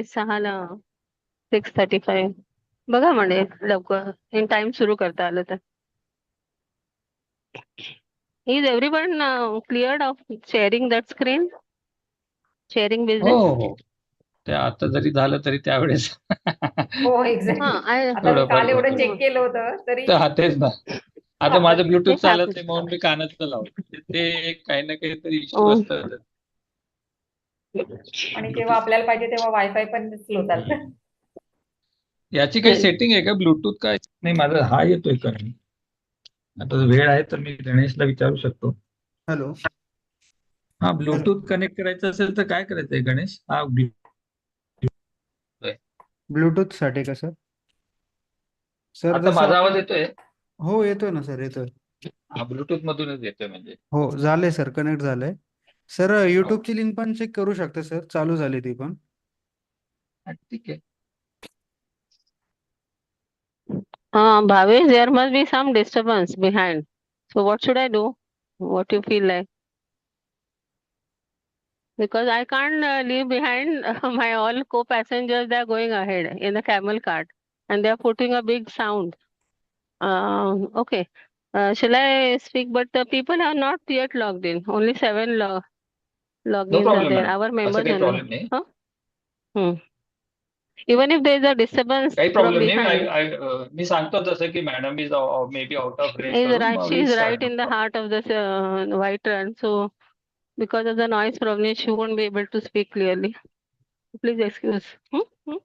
6ला 6:35 बघा म्हणे लवकर इन टाइम सुरू करता आलं तर. Is everyone cleared of sharing that screen, sharing हो बिझनेस? हो, ते आता जरी झालं तरी त्यावेळेस हो एक्झॅक्टली. आय आता मी थोडंफार काल एवढं गोष्टी चेक केलं होतं तरी तर तेच ना. आता आता माझं ब्लूटूथ तेच चालत आपलं. नाही म्हणून मी कानातलं लावलं. ते काही ना काहीतरी इश्यू असतात. आणि जेव्हा आपल्याला पाहिजे तेव्हा वायफाय पण स्लो चालतं. याची काही सेटिंग आहे का ब्लूटूथ काय? नाही, माझा हा येतोय का नाही? आता वेळ आहे तर मी गणेशला विचारू शकतो. हॅलो. हा, ब्लूटूथ कनेक्ट करायचं असेल तर काय करायचंय गणेश? हा ब्लूटूथ साठी का सर? सर आता जसं माझा आवाज येतोय? हो येतोय ना सर, येतोय. हा, ब्लूटूथ मधूनच येतोय म्हणजे. हो झालंय सर, कनेक्ट झालंय. सर हो, युट्यूबची लिंक पण चेक करू शकता सर, चालू झाली ती पण. ठीक आहे. Bhavesh, there must be some disturbance behind. So what should I do? What you feel like? Because I can't leave behind my all co-passengers. They are going ahead in the camel cart, and they are putting a big sound. Okay. Shall I speak? But the people are not yet logged in. Only 7 no logins are problem there. Madam, Our असं members काही only. Problem नाही. Huh? Hmm. Even if there is a disturbance काही from problem नाही. behind, मी सांगतो तसं की madam is may be out of range is करून right. मग She we is start. right in the heart of this white run. So because of the noise problem, she won't be able to speak clearly. Please excuse. Hmm? Hmm?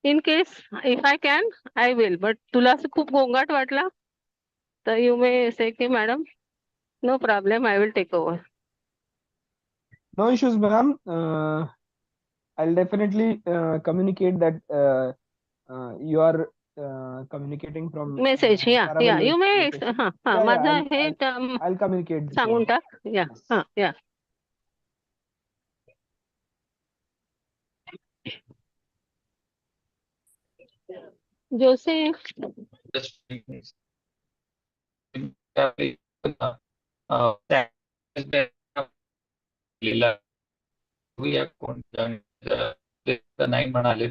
In case if I can, I will. But तुला असं खूप गोंगाट वाटला तर you may say की madam, no problem, I will take over. No issues, ma'am. I'll definitely communicate that you are communicating from Message, yeah, Paravel you may location. हा Yeah, yeah. माझं हे I'll communicate the सांगून same. टाक. Yeah, yeah. Joseph, नाही म्हणाले.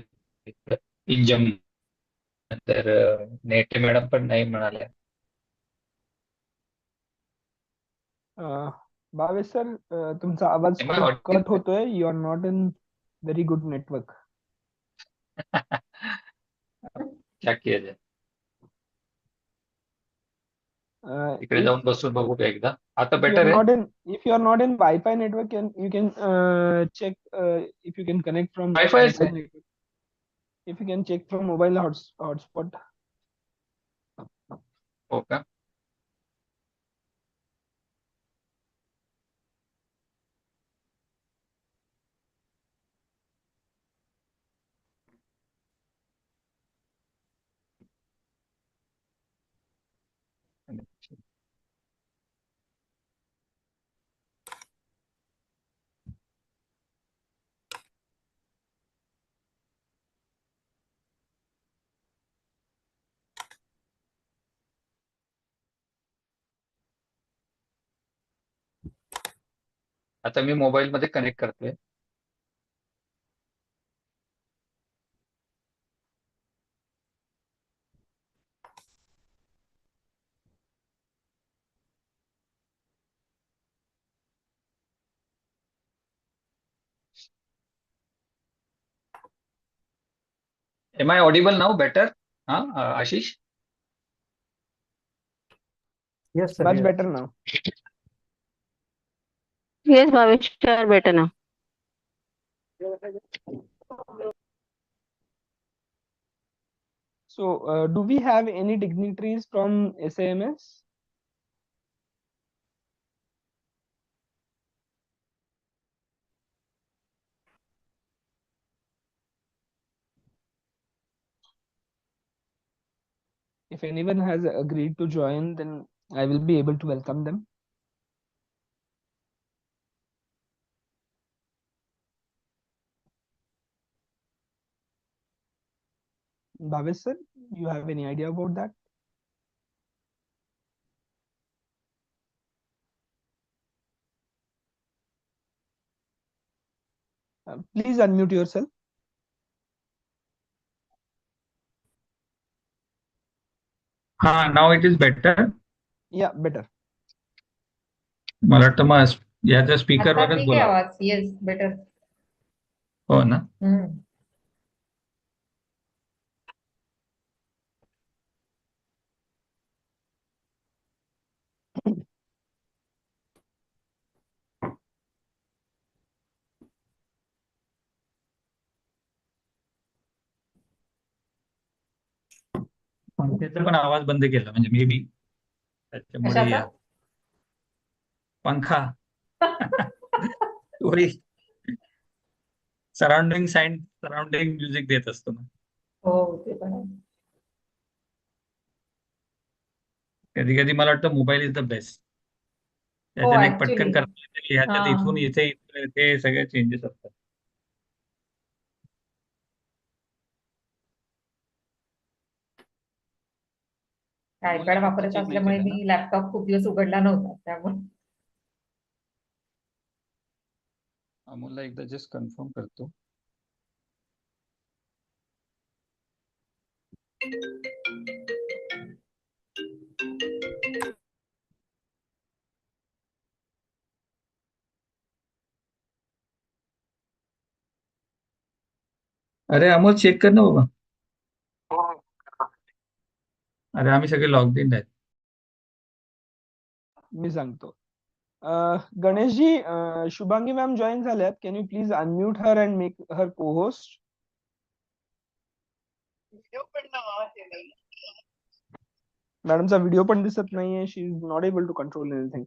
इंजम तर नेटे madam पण नाही म्हणाले. Bhavesh sir, तुमचा आवाज Am I खूप audible? कट होतोय. You are not in very good network. क्या किया जाए? तिकडे If जाऊन बसून बघू का एकदा. आता if you are बेटर आहे? not in if you are not in Wi-Fi network, you can check if you can connect from wifi mobile network. If you can check from mobile hotspot. हो का? आता मी mobile मध्ये connect करतोय. Am I audible now better? Ashish? Yes sir, Much yes. better now. yes, Bhavesh, you are better now. So, do we have any dignitaries from SAMS? If anyone has agreed to join, then I will be able to welcome them. Bhavesh sir, you have any idea about that? Please unmute yourself. हा, now it is better. या better. मला वाटतं मग याच्या आता स्पीकरवरच ठीक आहे बोलावं. आवाज. Yes, better. हो ना. पंख्याचा पण आवाज बंद केला, म्हणजे मे बी त्याच्यामुळे कशाचा? पंखा थोडी सराउंडिंग साऊंड, सराउंडिंग म्युझिक देत असतो ना. हो, ते पण आहे. कधी कधी मला वाटतं मोबाईल इज द बेस्ट. हो, त्याच्याने एक ऍक्च्युली. पटकन करता येते, ह्याच्यात इथून इथे ते सगळे चेंजेस असतात. आयपॅड वापरत चेक नाही असल्यामुळे केलं ना. मी लॅपटॉप खूप दिवस उघडला नव्हता त्यामुळे. अमोलला एकदा जस्ट कन्फर्म करतो. अरे अमोल, चेक कर ना बाबा. अरे आम्ही सगळे लॉग्ड इन आहेत. मी सांगतो. गणेशजी, शुभांगी मॅम जॉईन झाल्यात. Can you please unmute her and make her co host. मॅडमचा व्हिडिओ पण दिसत नाहीये. She is not able to control anything.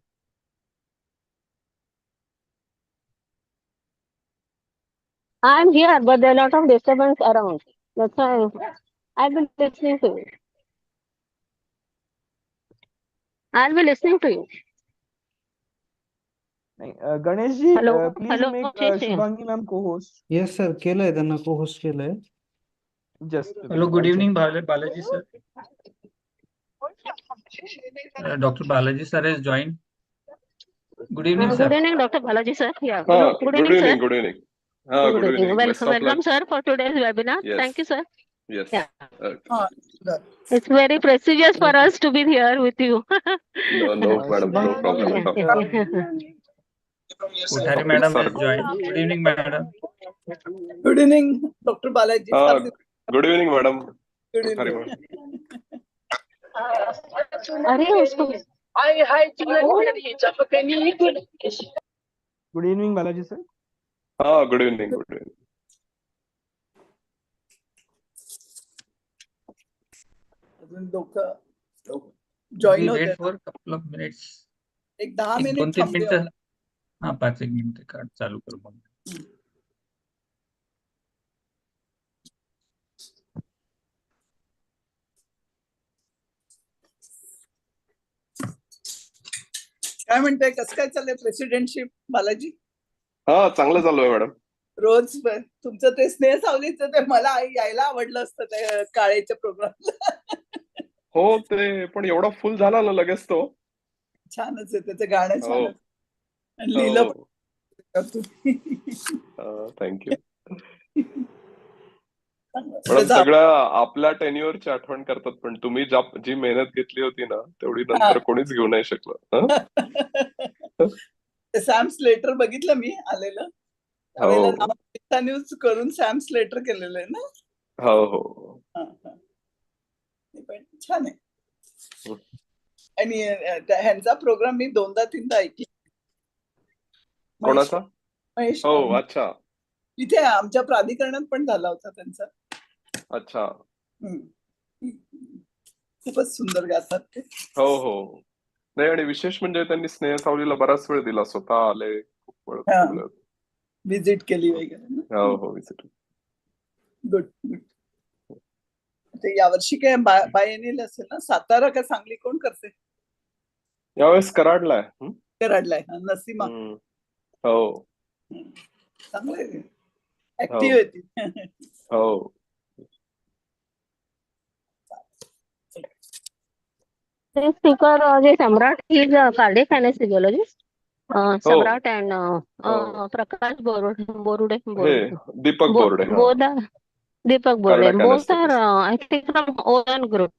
I'm here, but there are a lot of disturbance around. That's why I'll be listening to you. I'll be listening to you. नाही, Ganeshji, Hello, please hello, make Shashi. Shubhangi ma'am को host. Yes sir, केलंय त्यांना को host केलंय. Just hello, good evening Balaji sir. Doctor Balaji sir is join. Good evening Good sir. evening, Dr. Balaji, sir. Yeah. Good Good evening, sir. evening, good evening. Good Good evening. evening. Best of Welcome, luck. sir, for today's webinar. Yes. Thank you, sir. Yes. Yeah. Uh, It's very prestigious for us to be here with you. no, madam, no problem at all. Kothari Okay, madam sir. Is join. Good evening madam. Good evening, Dr. Balaji. Good evening, madam. Good Kothari evening. ma'am. अरे उसको good evening Balaji sir. Good evening, good evening. अजून लोक join होते. Wait for couple of minutes. एक 10 एक minute 2-3 थांबूया. मिनिटं. हा, 5-1 मिनिट कार्ड चालू करू मग. काय म्हणताय, कसं काय चाललंय प्रेसिडेंटशिप बालाजी? चांगलं चालू आहे मॅडम. रोज तुमचं ते स्नेह सावलीचं ते मला यायला आवडलं असतं त्या काळेच्या प्रोग्रामला. हो, ते पण एवढा फुल झाला ना लगेच तो. छानच आहे त्याचं गाणं, हो. छानच आणि लिहिलं हो. थँक्यू. मॅडम सगळ्या आपल्या टेन्युअरची आठवण करतात, पण तुम्ही जी मेहनत घेतली होती ना तेवढी नंतर कोणीच घेऊ नाही शकलं. सॅम स्लेटर बघितलं मी आलेलं त्यावेळेला. हो न्यूज करून सॅम स्लेटर केलेलं आहे ना. हो हो. पण छान आहे. आणि ह्यांचा प्रोग्राम मी 2दा-3दा ऐकला. कोणाचा? महेश हो, अच्छा इथे आमच्या प्राधिकरणात पण झाला होता त्यांचा. अच्छा. खूपच सुंदर गातात ते. हो हो. नाही, आणि विशेष म्हणजे त्यांनी स्नेह सावलीला बराच वेळ दिला, स्वतः आले, खूप वेळ थांबले होते. विजिट केली वगैरे. हो हो, विजिट. Good good. ते यावर्षी काय बायएनियल असेल ना. सातारा का सांगली कोण करते यावेळेस कराडलाय. कराडलाय नसीमा. हो चांगलं ऍक्टिव्ह आहे ती. हो. The speaker, the Samrat, he is a cardiac anesthesiologist. Samrat and Prakash Borude. हे Deepak Borde. Both are Deepak Borude. Cardiac Both are, anesthetist. I think, from Owen Group.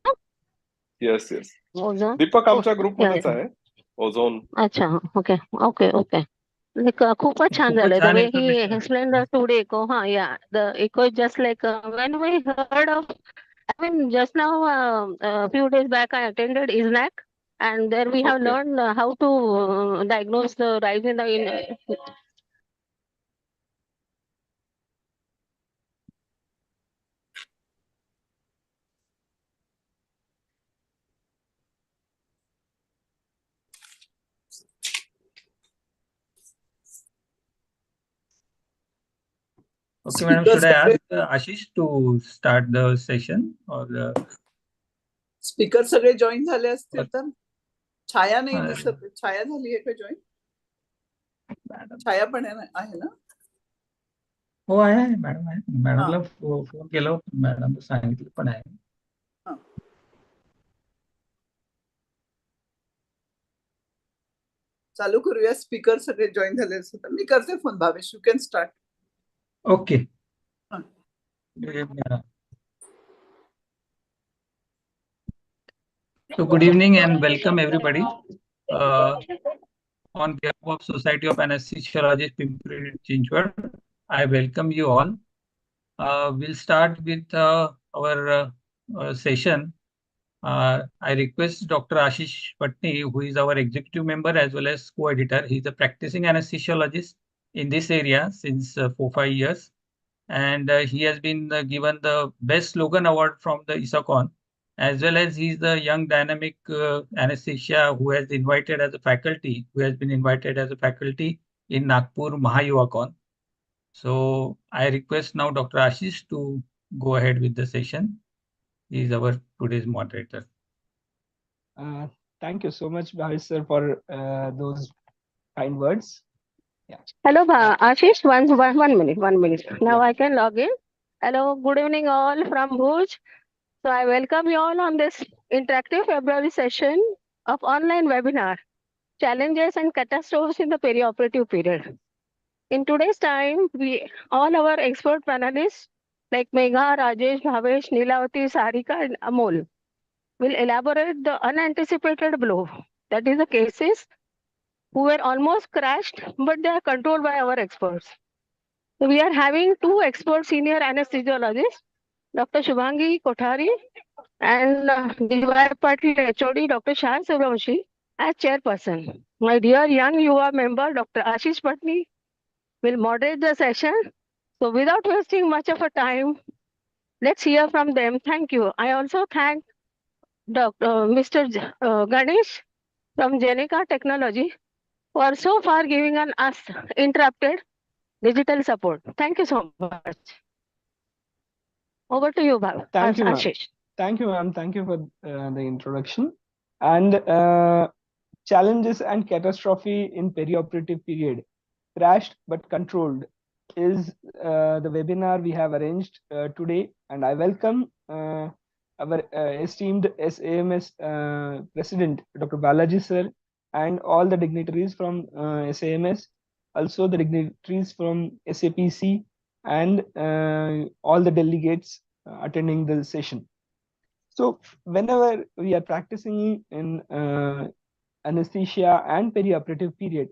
Yes yes. Ozone. Deepak आमच्या या ग्रुपमध्येच या. आहे. ओझोन. अच्छा. Okay okay okay. खूपच छान खूपच झालंय. द छान वे ही information. Explain the today echo. Yeah. The echo is just like when we heard of. I mean, just now, a few days back, I attended ISNAC, and there we have Okay. learned how to diagnose the rise in the Okay, madam, should I ask Ashish to start the session or speaker सगळे join झाले असतील तर छाया नाही uh, दिसत. छाया झाली आहे का join? madam? छाया पण आहे ना? हो आहे मॅडम आहे. मॅडमला फोन केला होता, मॅडम सांगितलं पण आहे. हा. चालू करूया. स्पीकर सगळे जॉईन झाले असतील तर मी करते phone. Bhavesh, you can start. Okay. Huh. So good evening and welcome everybody. On behalf of Society of Anesthesiologists, Pimpri Chinchwad, I welcome you all. We'll start with our session. I request Dr. Ashish Patni, who is our executive member as well as co-editor. He's a practicing anesthesiologist in this area since 4-5 years. And he has been given the Best Slogan Award from the ISACON, as well as he's the young dynamic anesthesia who has invited as a faculty, who has been invited as a faculty in Nagpur Mahayuvacon. So I request now Dr. Ashish to go ahead with the session. He is our today's moderator. Thank you so much, Bhavesh sir, for those kind words. Hello, Ashish. One minute. Now I can log in. Hello, good evening all from Bhuj. So I welcome you all on this interactive February session of online webinar, Challenges and Catastrophes in the Perioperative Period. In today's time, all our expert panelists like Megha, Rajesh, Bhavesh, Nilavati, Sarika, and Amol will elaborate the unanticipated blow. That is the cases who were almost crashed, but they are controlled by our experts. So we are having two expert senior anesthesiologists, Dr. Shubhangi Kothari and DY Patil HOD, Dr. Shah Suryavanshi as chairperson. My dear young Yuva member, Dr. Ashish Patni, will moderate the session. So without wasting much of a time, let's hear from them. Thank you. I also thank Mr. Ganesh from Jenica Technology for so far giving us interrupted digital support. Thank you so much. Over to you, Thank you, ma'am. Ashish. Thank you, ma'am. Thank you for the introduction. And challenges and catastrophe in perioperative period, crashed but controlled, is the webinar we have arranged today. And I welcome our esteemed SAMS President, Dr. Balaji sir, and all the dignitaries from SAMS, also the dignitaries from SAPC, and all the delegates attending the session. So whenever we are practicing in anesthesia and perioperative period,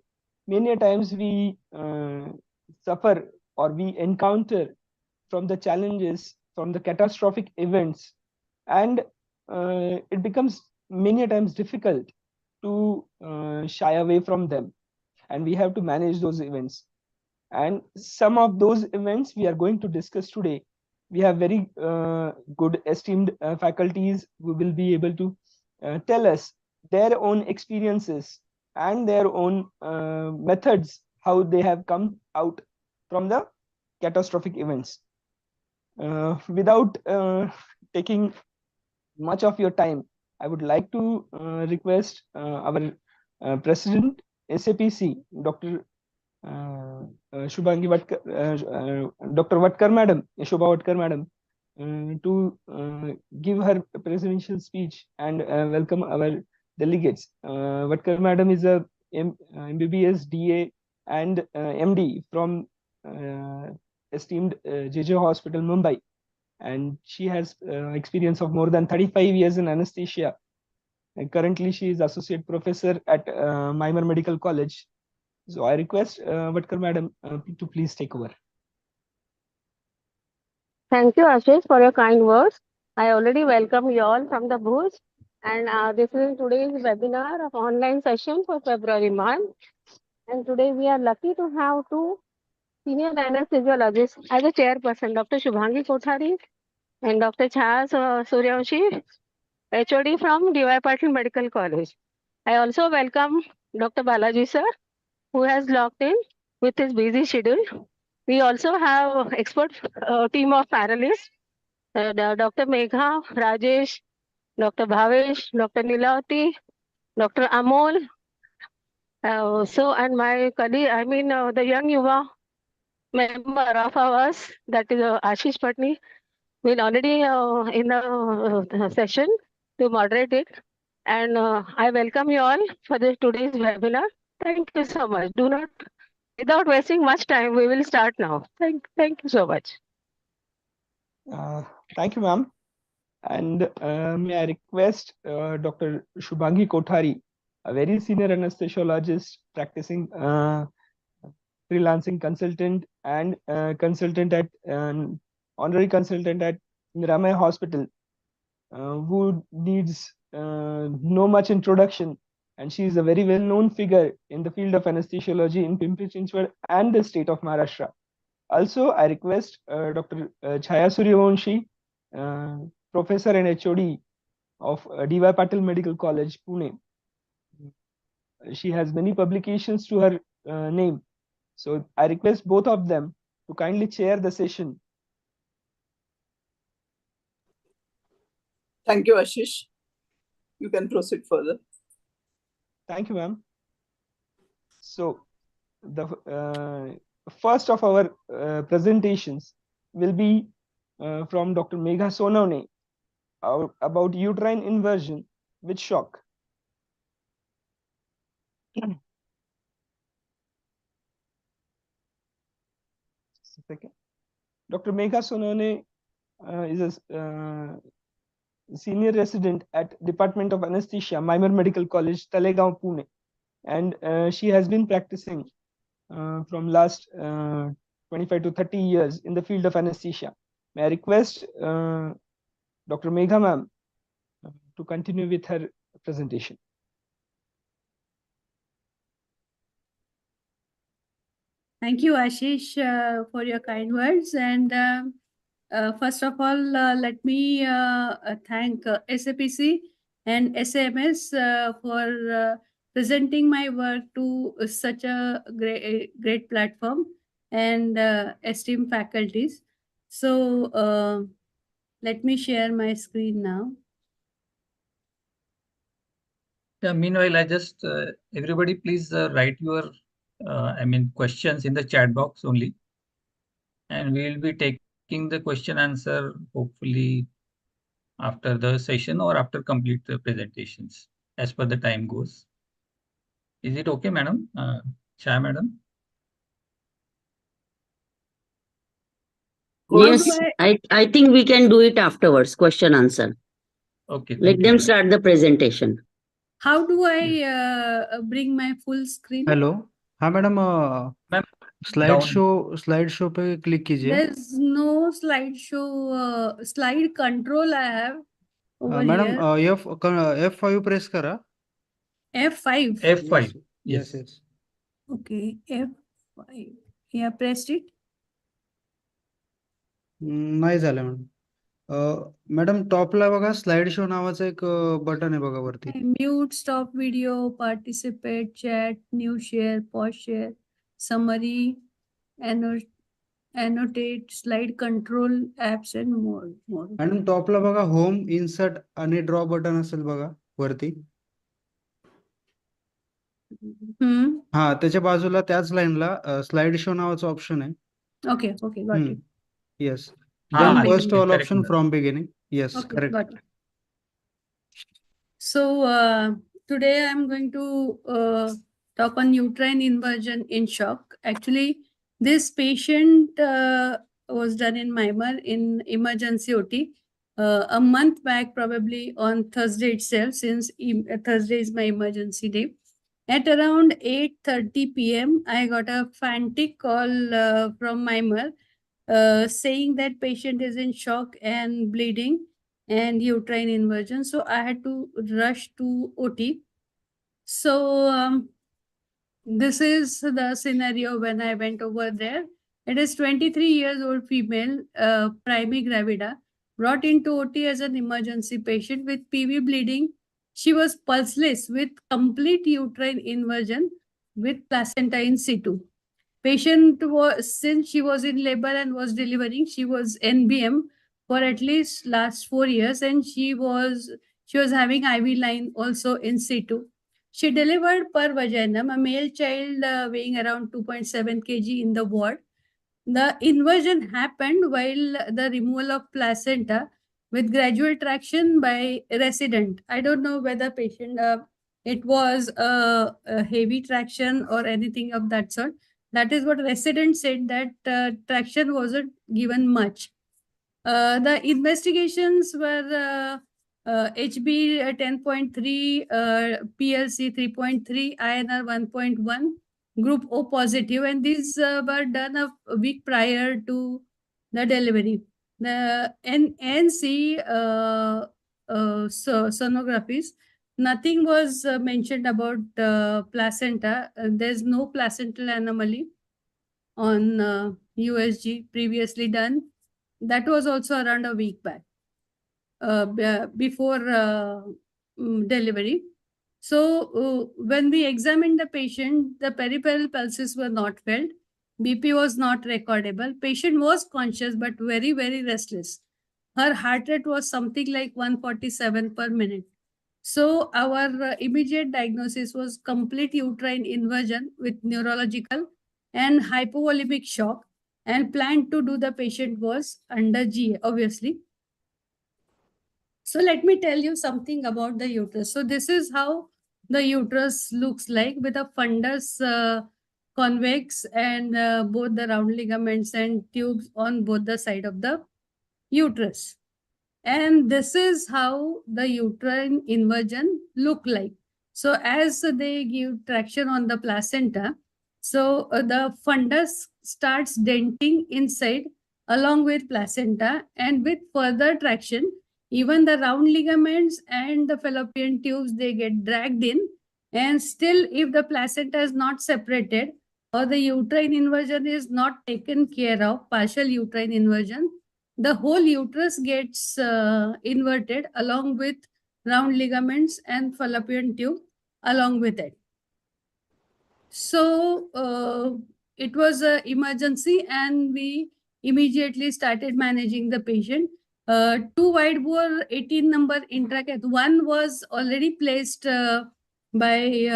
many a times we suffer or we encounter from the challenges, from the catastrophic events, and it becomes many a times difficult to shy away from them, and we have to manage those events. And some of those events we are going to discuss today. We have very good esteemed faculties who will be able to tell us their own experiences and their own methods, how they have come out from the catastrophic events. Without taking much of your time, I would like to request our President, SAPC, Dr. Shubhangi Vatkar, Dr. Vatkar Madam, Shobha Vatkar Madam, to give her presidential speech and welcome our delegates. Vatkar Madam is a MBBS, DA, and MD from esteemed JJ Hospital, Mumbai. And she has experience of more than 35 years in anesthesia And currently, she is associate professor at Mimar Medical College. So I request Vatkar Madam to please take over. Thank you, Ashish, for your kind words. I already welcome you all from the Bhuj, and this is today's webinar of online session for February month. And today we are lucky to have two senior anesthesiologists as a chairperson, Dr. Shubhangi Kothari and Dr. Chhaya Suryavanshi, HOD from DY Patil Medical College. I also welcome Dr. Balaji sir, who has logged in with his busy schedule. We also have expert team of panelists, Dr. Megha, Rajesh, Dr. Bhavesh, Dr. Nilavati, Dr. Amol. And my colleague, the young Yuva member of ours, that is Ashish Patni, will already in the session to moderate it. And I welcome you all for today's webinar. Thank you so much. Without wasting much time, we will start now. Thank you so much. Thank you, ma'am. And may I request Dr. Shubhangi Kothari, a very senior anesthesiologist practicing freelancing consultant and consultant at honorary consultant at Niramaya Hospital, who needs no much introduction, and she is a very well-known figure in the field of anesthesiology in Pimpri-Chinchwad and the state of Maharashtra. Also, I request Dr. Chhaya Suryavanshi, professor and HOD of DY Patil Medical College, Pune. She has many publications to her name. So I request both of them to kindly chair the session. Thank you, Ashish. You can proceed further. Thank you, ma'am. So the first of our presentations will be from Dr. Megha Sonawne about uterine inversion with shock. Just a second. Dr. Megha Sonawne is a senior resident at Department of Anesthesia, Mimar Medical College, Talegaon, Pune. And she has been practicing from last 25 to 30 years in the field of anesthesia. May I request Dr. Megha ma'am to continue with her presentation. Thank you, Ashish, for your kind words. And first of all, let me thank SAPC and SMS for presenting my work to such a great platform and esteemed faculties. So let me share my screen now. Yeah, meanwhile, I just everybody please write your questions in the chat box only, and we will be taking the question answer hopefully after the session or after complete the presentations as per the time goes. Is it okay, madam? Shah, madam? Yes, I think we can do it afterwards, question answer. Okay. Let them start the presentation. How do I bring my full screen? Hello हाँ madam Ma'am, slide show पे click कीजिए There's no slideshow. Slide control I have over madam here. F5 press करा F5. F5. yes Yes. Okay, F5. Yeah, pressed it. नाही झालं madam madam टॉपला बघा slide show नावाचं एक बटन आहे बघा वरती Mute, stop video, participate, chat, new share, pause share, summary, annotate, slide control, apps and more. Madam टॉपला बघा होम इन्सर्ट आणि ड्रॉ बटन असेल बघा वरती हा त्याच्या बाजूला त्याच लाईनला स्लाइड शो नावाचं ऑप्शन आहे Okay, got it. Yes. From Then first all correct, option madam. from beginning. Yes, Okay, correct. got it. So today I'm going to talk on uterine inversion in shock. Actually, this patient was done in Mimar in emergency OT, a month back, probably on Thursday itself, since Thursday is my emergency day. At around 8:30 p.m., I got a frantic call from Myanmar saying that patient is in shock and bleeding and uterine inversion. So I had to rush to OT. So this is the scenario when I went over there. It is 23 years old female, primi gravida, brought into OT as an emergency patient with PV bleeding. She was pulseless with complete uterine inversion with placenta in situ. Patient was, since she was in labor and was delivering, she was NBM for at least last 4 years, and she was having IV line also in situ. She delivered per vaginum, a male child weighing around 2.7 kg in the ward. The inversion happened while the removal of placenta with gradual traction by resident. I don't know whether patient, it was a heavy traction or anything of that sort. That is what resident said, that traction wasn't given much. The investigations were HB 10.3, PLC 3.3, INR 1.1, group O positive, and these were done a week prior to the delivery. The NC sonographies, nothing was mentioned about placenta. There's no placental anomaly on USG previously done. That was also around a week back, before delivery. So when we examined the patient, the peripheral pulses were not felt. BP was not recordable. Patient was conscious but very, very restless. Her heart rate was something like 147 per minute. So our immediate diagnosis was complete uterine inversion with neurological and hypovolemic shock, and plan to do the patient was under GA, obviously. So let me tell you something about the uterus. So this is how the uterus looks like, with a fundus convex and both the round ligaments and tubes on both the side of the uterus. And this is how the uterine inversion look like. So as they give traction on the placenta, so the fundus starts denting inside along with placenta, and with further traction, even the round ligaments and the fallopian tubes, they get dragged in. And still, if the placenta is not separated or the uterine inversion is not taken care of, partial uterine inversion, the whole uterus gets inverted along with round ligaments and fallopian tube along with it. So it was an emergency, and we immediately started managing the patient. Two wide bore 18 number intracath. One was already placed by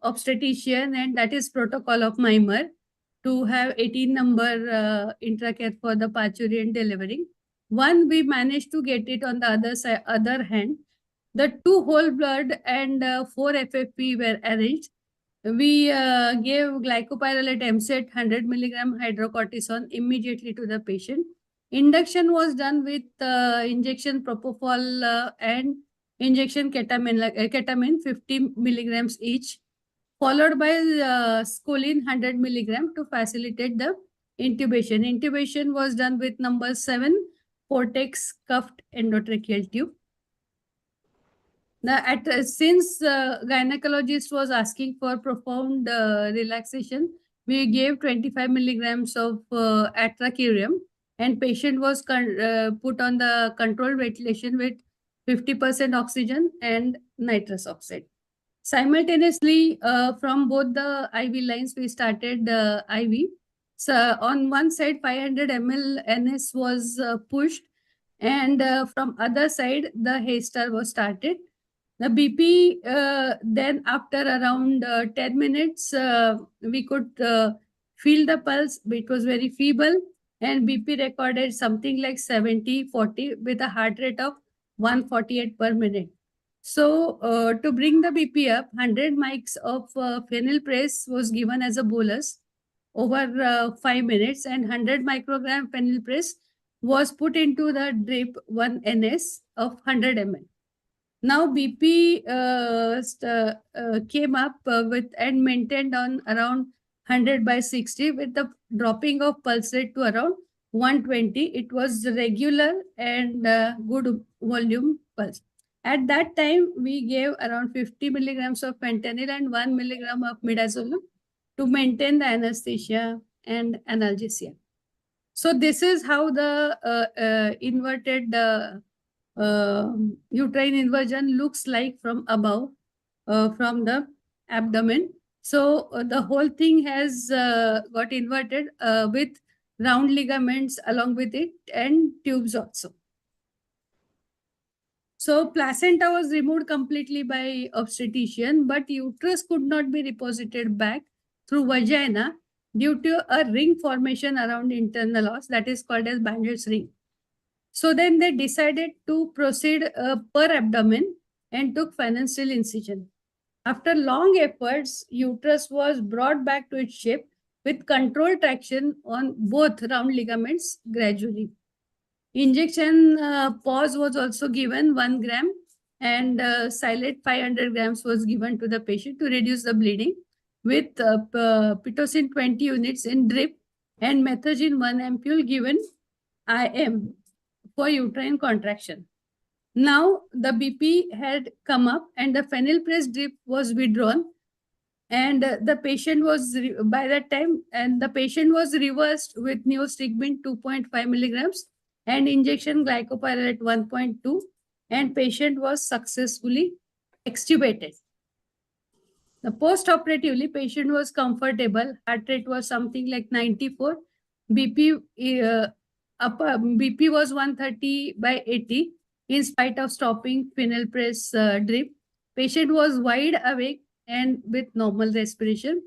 obstetrician, and that is protocol of Myanmar, to have 18 number intracath for the parturient delivering. One, we managed to get it on the other side, other hand. The 2 whole blood and 4 FFP were arranged. We gave glycopyrrolate MSET 100 milligram hydrocortisone immediately to the patient. Induction was done with injection propofol and injection ketamine 50 milligrams each, followed by scoline 100 milligram to facilitate the intubation. Intubation was done with number 7 Portex cuffed endotracheal tube. Since gynecologist was asking for profound relaxation, we gave 25 milligrams of atracurium, and patient was put on the controlled ventilation with 50% oxygen and nitrous oxide. Simultaneously, from both the IV lines, we started IV. So on one side, 500 ml NS was pushed, and from other side, the Haystar was started. The BP, then after around 10 minutes, we could feel the pulse. It was very feeble, and BP recorded something like 70/40 with a heart rate of 148 per minute. So to bring the BP up, 100 mics of phenylpress was given as a bolus over 5 minutes, and 100 microgram phenylpress 10 minutes. was put into the drip 1 NS of 100 ml. Now BP came up with and maintained on around 100/60 with the dropping of pulse rate to around 120. It was regular and good volume pulse. At that time, we gave around 50 milligrams of fentanyl and 1 milligram of midazolam to maintain the anesthesia and analgesia. So this is how the inverted uterine inversion looks like from above, from the abdomen. So the whole thing has got inverted with round ligaments along with it and tubes also. So placenta was removed completely by obstetrician, but uterus could not be reposited back through vagina due to a ring formation around internal os that is called as Bandet's ring. So then they decided to proceed per abdomen and took financial incision. After long efforts, uterus was brought back to its shape with controlled traction on both round ligaments gradually. Injection pause was also given 1 gram and Silate 500 grams was given to the patient to reduce the bleeding with Pitocin 20 units in drip and Methagin 1 ampule given IM for uterine contraction. Now the BP had come up and the phenyl press drip was withdrawn and the patient was by that time and the patient was reversed with neostigmine 2.5 milligrams and injection glycopyrrolate 1.2 and patient was successfully extubated. The post-operatively patient was comfortable, heart rate was something like 94, BP BP was 130/80 in spite of stopping phenyl press drip. Patient was wide awake and with normal respiration.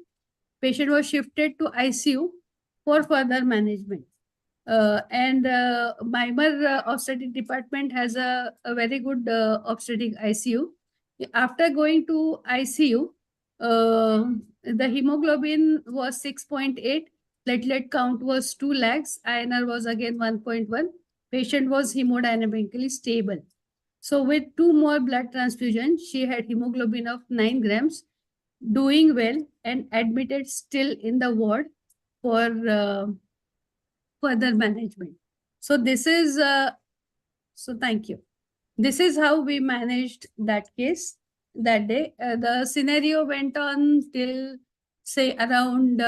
Patient was shifted to ICU for further management. Mimar obstetric department has a very good obstetric ICU. After going to ICU, the hemoglobin was 6.8, platelet count was 2 lakhs, INR was again 1.1. Patient was hemodynamically stable. So with 2 more blood transfusions, she had hemoglobin of 9 grams, doing well and admitted still in the ward for further management. So this is, so thank you. This is how we managed that case that day. The scenario went on till say around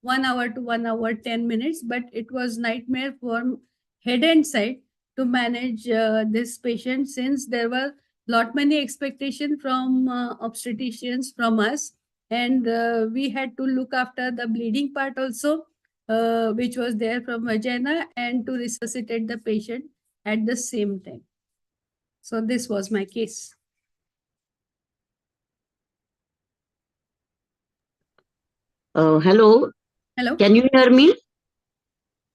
1 hour to 1 hour 10 minutes, but it was nightmare for head and side to manage this patient since there were lot many expectation from obstetricians from us and we had to look after the bleeding part also which was there from vagina and to resuscitate the patient at the same time. So this was my case. Hello, Hello? can you hear me?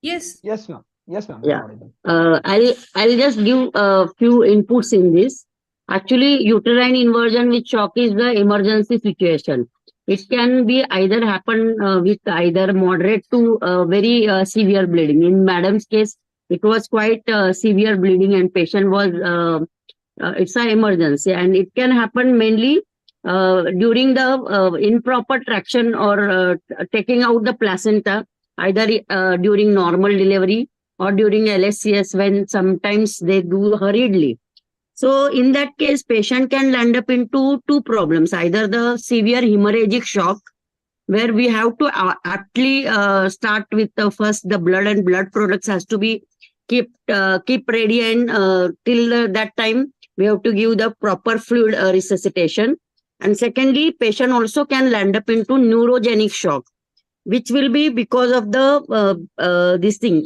Yes. Yes, ma'am. Yes, ma'am. Yeah. Audible. I'll just give a few inputs in this. Actually, uterine inversion with shock is the emergency situation. It can be either happen with either moderate to very severe bleeding. In madam's case, it was quite severe bleeding and patient was, it's an emergency and it can happen mainly during the improper traction or taking out the placenta, either during normal delivery or during LSCS when sometimes they do hurriedly. So in that case, patient can land up into 2 problems, either the severe hemorrhagic shock, where we have to actually start with the first the blood and blood products has to be keep ready and till that time we have to give the proper fluid resuscitation. And secondly, patient also can land up into neurogenic shock, which will be because of the this thing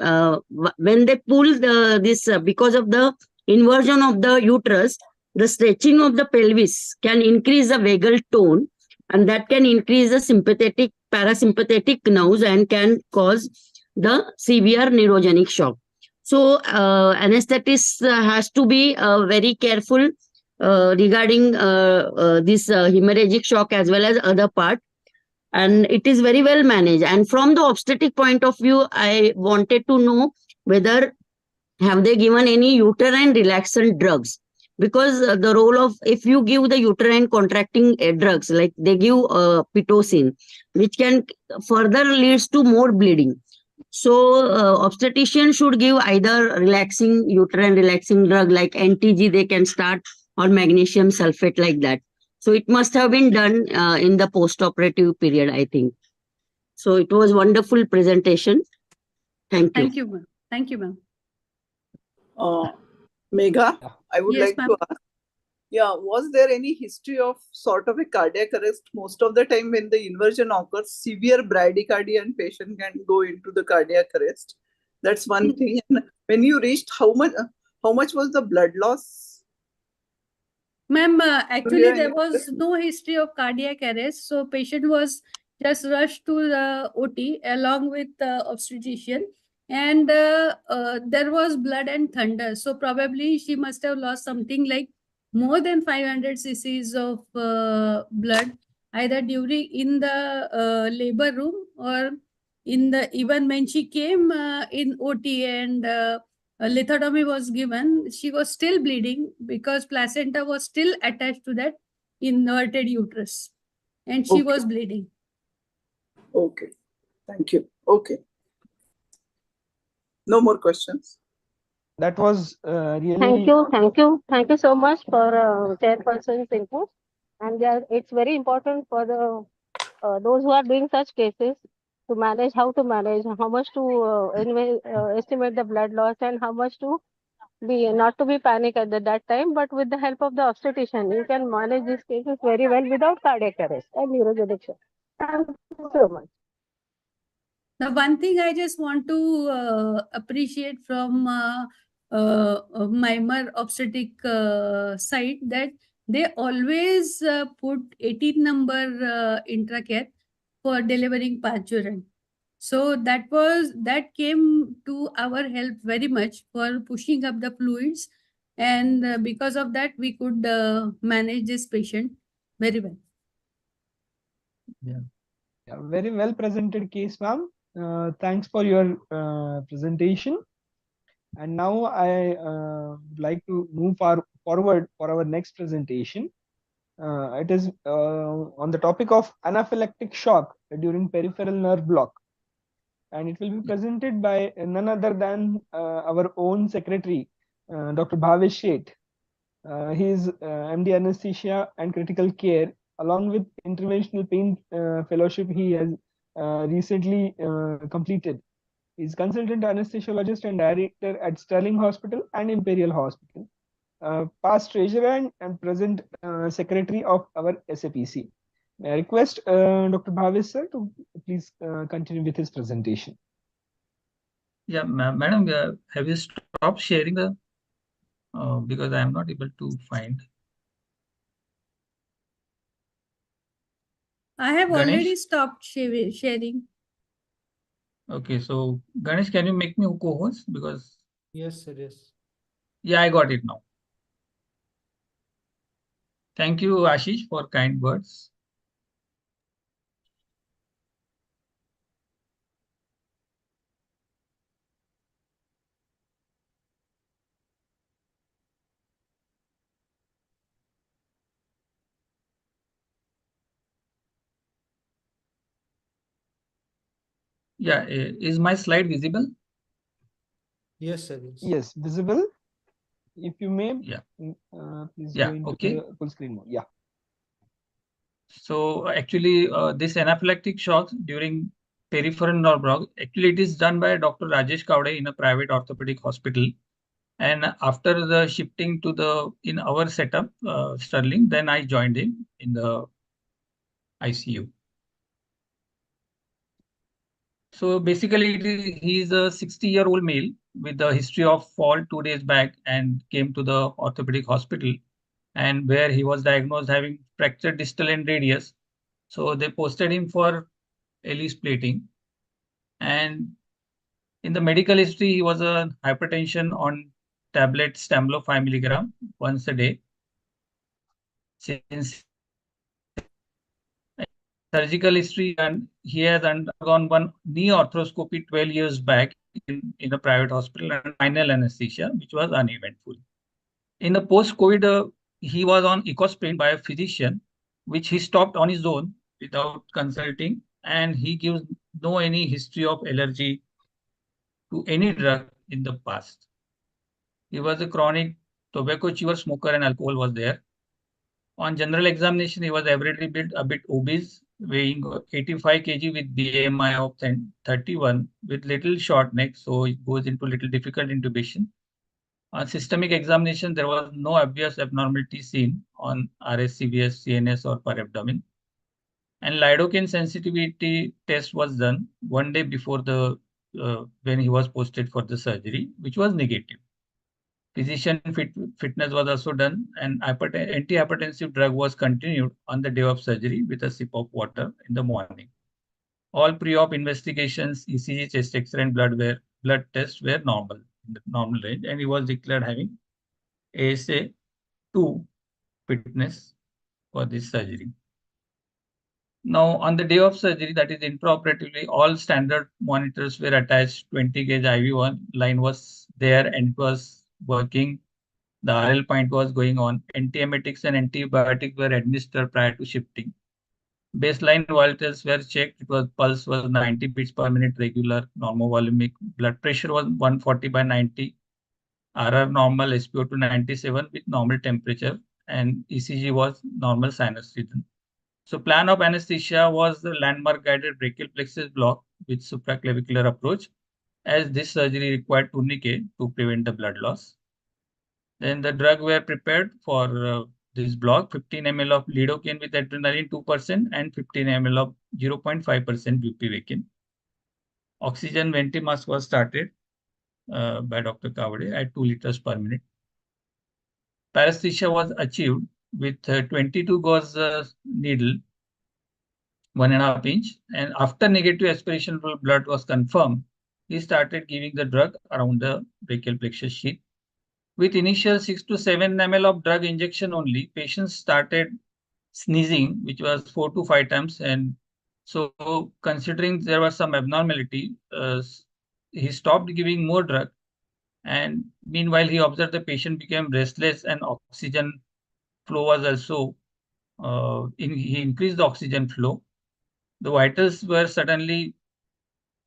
when they pull this because of the inversion of the uterus, the stretching of the pelvis can increase the vagal tone and that can increase the sympathetic parasympathetic nerves and can cause the severe neurogenic shock. So anesthetist has to be very careful regarding this hemorrhagic shock as well as other part, and it is very well managed. And from the obstetric point of view, I wanted to know whether have they given any uterine relaxant drugs, because the role of, if you give the uterine contracting drugs, like they give pitocin, which can further leads to more bleeding. So obstetrician should give either relaxing, uterine relaxing drug like NTG they can start, or magnesium sulfate, like that. So it must have been done in the post-operative period, I think. So it was wonderful presentation. Thank you. Thank you, ma'am. Thank you, ma'am. Megha, Yeah. I would Yes, like ma'am. to ask, was there any history of sort of a cardiac arrest? Most of the time when the inversion occurs, severe bradycardia and patient can go into the cardiac arrest. That's one thing. And when you reached, how much was the blood loss? Ma'am, Do you actually have there any- was no history of cardiac arrest, so patient was just rushed to the OT along with the obstetrician, and there was blood and thunder. So probably she must have lost something like more than 500 cc's of blood, either during in the labor room or in the, even when she came in OT and lithotomy was given, she was still bleeding because placenta was still attached to that inverted uterus, and she Okay. was bleeding. Okay. Thank you. Okay. No more questions. That was Thank really you, thank you so much for chairperson's input. And it's very important for the those who are doing such cases to manage how to manage, how much to estimate the blood loss, and how much to be not to be panic at that time. But with the help of the obstetrician, you can manage these cases very well without cardiac arrest and neurogenic shock. Thank you so much. The one thing I just want to appreciate from Myanmar obstetric side, that they always put 18 number intracath for delivering parturition. So that came to our help very much for pushing up the fluids, and because of that we could manage this patient very well. a very well presented case, ma'am. Thanks for your presentation. And now I would like to move forward for our next presentation. It is on the topic of anaphylactic shock during peripheral nerve block. And it will be presented by none other than our own secretary, Dr. Bhavesh Sheth. He is MD Anesthesia and Critical Care, along with Interventional Pain Fellowship he has recently completed. He is consultant anesthesiologist and director at Sterling Hospital and Imperial Hospital. Past treasurer and present secretary of our SAPC. May I request Dr. Bhavesh sir to please continue with his presentation. Yeah, madam, have you stopped sharing the, because I am not able to find. I have Ganesh? already stopped sharing. Okay, so Ganesh, can you make me co-host? Because, Yes, sir. Yes. yeah, I got it now. Thank you, Ashish, for kind words. Yeah, is my slide visible? Yes, sir. Yes. Yes, visible. If you may, Yeah. please Yeah, go into okay. the full screen mode. Yeah. So actually, this anaphylactic shock during peripheral nerve block, actually it is done by Dr. Rajesh Kavde in a private orthopedic hospital. And after the shifting to in our setup, Sterling, then I joined him in the ICU. So basically, he is a 60-year-old male with a history of fall 2 days back and came to the orthopedic hospital, and where he was diagnosed having fractured distal end radius. So they posted him for Ellis plating. And in the medical history, he was a hypertension on tablet Stamlo 5 milligram once a day. Since surgical history, and he has undergone one knee arthroscopy 12 years back in a private hospital and final anesthesia, which was uneventful. In the post-COVID, he was on ecosprin by a physician, which he stopped on his own without consulting, and he gives no any history of allergy to any drug in the past. He was a chronic tobacco chewer, smoker, and alcohol was there. On general examination, he was averagely built, a bit obese, weighing 85 kg with BMI of 31, with little short neck, so it goes into little difficult intubation. On systemic examination, there was no obvious abnormality seen on RSCVS, CNS, or per abdomen. And lidocaine sensitivity test was done one day before the when he was posted for the surgery, which was negative. Physician fitness was also done, and antihypertensive drug was continued on the day of surgery with a sip of water in the morning. All pre-op investigations, ECG, chest X-ray, and blood tests were normal in the normal range, and he was declared having ASA 2 fitness for this surgery. Now, on the day of surgery, that is intraoperatively, all standard monitors were attached. 20 gauge IV line was there and it was working. The RL point was going on. Antiemetics and antibiotics were administered prior to shifting. Baseline voltages were checked. It was pulse was 90 beats per minute regular, normovolumic. Blood pressure was 140 by 90. RR normal, SpO2 97 with normal temperature, and ECG was normal sinus rhythm. So plan of anesthesia was the landmark guided brachial plexus block with supraclavicular approach, as this surgery required tourniquet to prevent the blood loss. Then the drug were prepared for this block, 15 ml of lidocaine with adrenaline 2% and 15 ml of 0.5% bupivacaine. Oxygen ventimask was started by Dr. Kavade at 2 liters per minute. Paresthesia was achieved with 22 gauge needle, 1.5 inch, and after negative aspiration blood was confirmed, he started giving the drug around the brachial plexus sheath. With initial 6 to 7 ml of drug injection only, patients started sneezing, which was 4 to 5 times, and so considering there was some abnormality, he stopped giving more drug, and meanwhile he observed the patient became restless and oxygen flow was also he increased the oxygen flow. The vitals were suddenly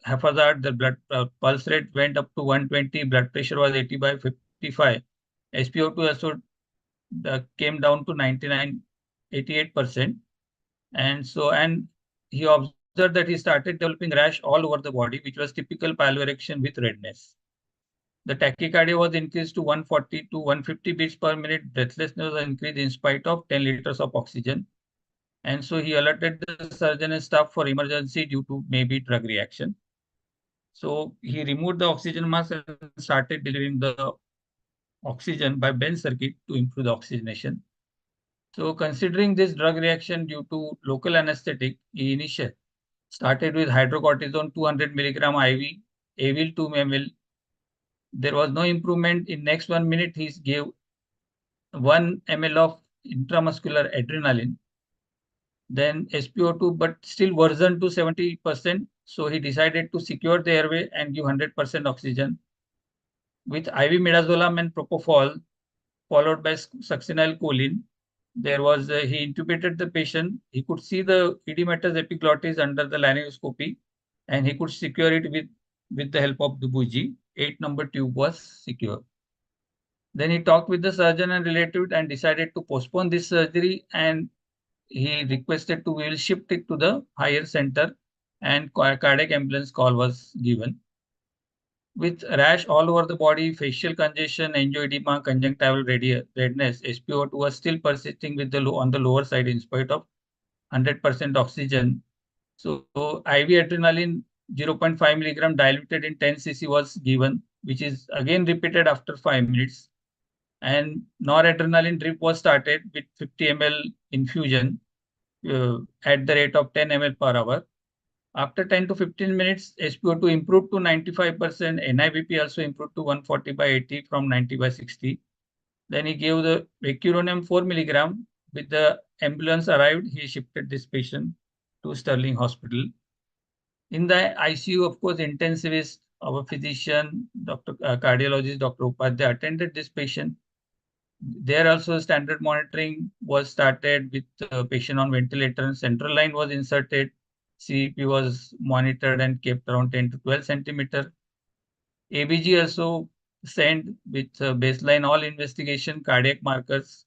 haphazard. The blood pulse rate went up to 120. Blood pressure was 80 by 55. SpO2 also came down to 99, 88%. And he observed that he started developing rash all over the body, which was typical pyeloerection with redness. The tachycardia was increased to 140 to 150 beats per minute. Breathlessness was increased in spite of 10 liters of oxygen. And so he alerted the surgeon and staff for emergency due to maybe drug reaction. So he removed the oxygen mask and started delivering the oxygen by bench circuit to improve the oxygenation. So considering this drug reaction due to local anesthetic, he initially started with hydrocortisone 200 milligram IV, Avil 2 ml. There was no improvement. In next 1 minute, he gave 1 ml of intramuscular adrenaline. Then SpO2, but still worsened to 70%. So he decided to secure the airway and give 100% oxygen. With IV midazolam and propofol, followed by succinylcholine, he intubated the patient. He could see the edematous epiglottis under the laryngoscopy, and he could secure it with the help of the bougie. 8 number tube was secure. Then he talked with the surgeon and relative and decided to postpone this surgery, and he requested we will shift it to the higher center, and cardiac ambulance call was given. With rash all over the body, facial congestion, angioedema, conjunctival redness, SpO2 was still persisting with on the lower side in spite of 100% oxygen. So IV adrenaline 0.5 milligram diluted in 10 cc was given, which is again repeated after 5 minutes. And noradrenaline drip was started with 50 ml infusion at the rate of 10 ml per hour. After 10 to 15 minutes, SpO2 improved to 95%. NIBP also improved to 140 by 80 from 90 by 60. Then he gave the vecuronium 4 milligram. With the ambulance arrived, he shifted this patient to Sterling Hospital. In the ICU, of course, intensivist our physician, cardiologist, Dr. Upadhyay attended this patient. There also standard monitoring was started with the patient on ventilator and central line was inserted. CEP was monitored and kept around 10 to 12 centimeter. ABG also sent with baseline all investigation cardiac markers.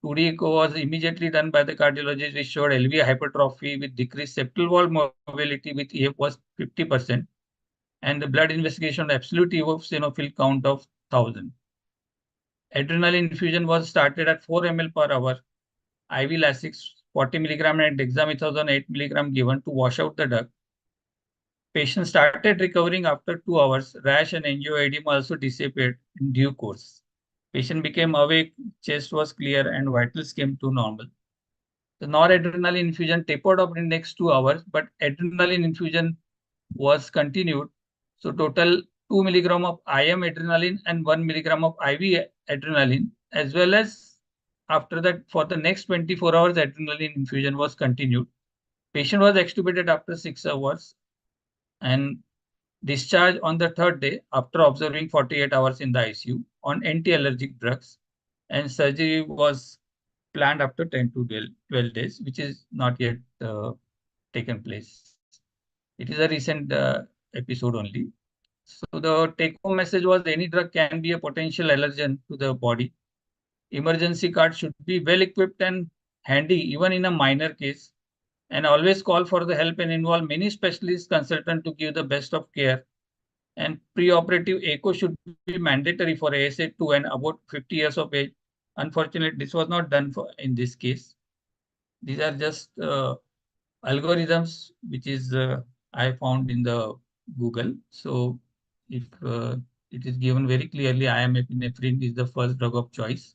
2D echo was immediately done by the cardiologist, which showed LV hypertrophy with decreased septal wall mobility with EF was 50%. And the blood investigation absolute eosinophil count of 1000. Adrenaline infusion was started at 4 ml per hour. IV Lasix 40 milligram and dexamethasone 8 milligram given to wash out the drug. Patient started recovering after 2 hours. Rash and angioedema also disappeared in due course. Patient became awake, chest was clear, and vitals came to normal. The noradrenaline infusion tapered off in the next 2 hours, but adrenaline infusion was continued. So total 2 milligram of IM adrenaline and 1 milligram of IV adrenaline, as well as after that for the next 24 hours, adrenaline infusion was continued. Patient was extubated after 6 hours and discharged on the third day after observing 48 hours in the ICU on anti-allergic drugs, and surgery was planned after 10 to 12 days, which is not yet taken place. It is a recent episode only. So the take-home message was any drug can be a potential allergen to the body. Emergency card should be well equipped and handy even in a minor case, and always call for the help and involve many specialist consultants to give the best of care. And preoperative echo should be mandatory for ASA2 and about 50 years of age. Unfortunately, this was not done in this case. These are just algorithms which is I found in the Google. So if it is given very clearly, epinephrine is the first drug of choice,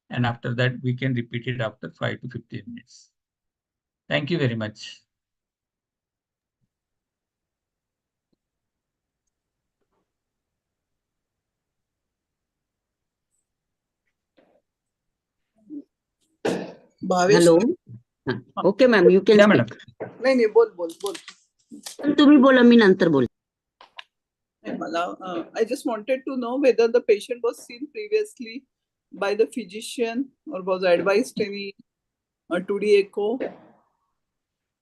and after that we can repeat it after 5 to 15 minutes. Thank you very much. Bhavesh hello okay ma'am you can Yeah, madam. नाही नाही बोल बोल बोल तुम्ही बोला मी नंतर बोल नाही, मला I just wanted to know whether the patient was seen previously by the physician or was advised any 2D echo.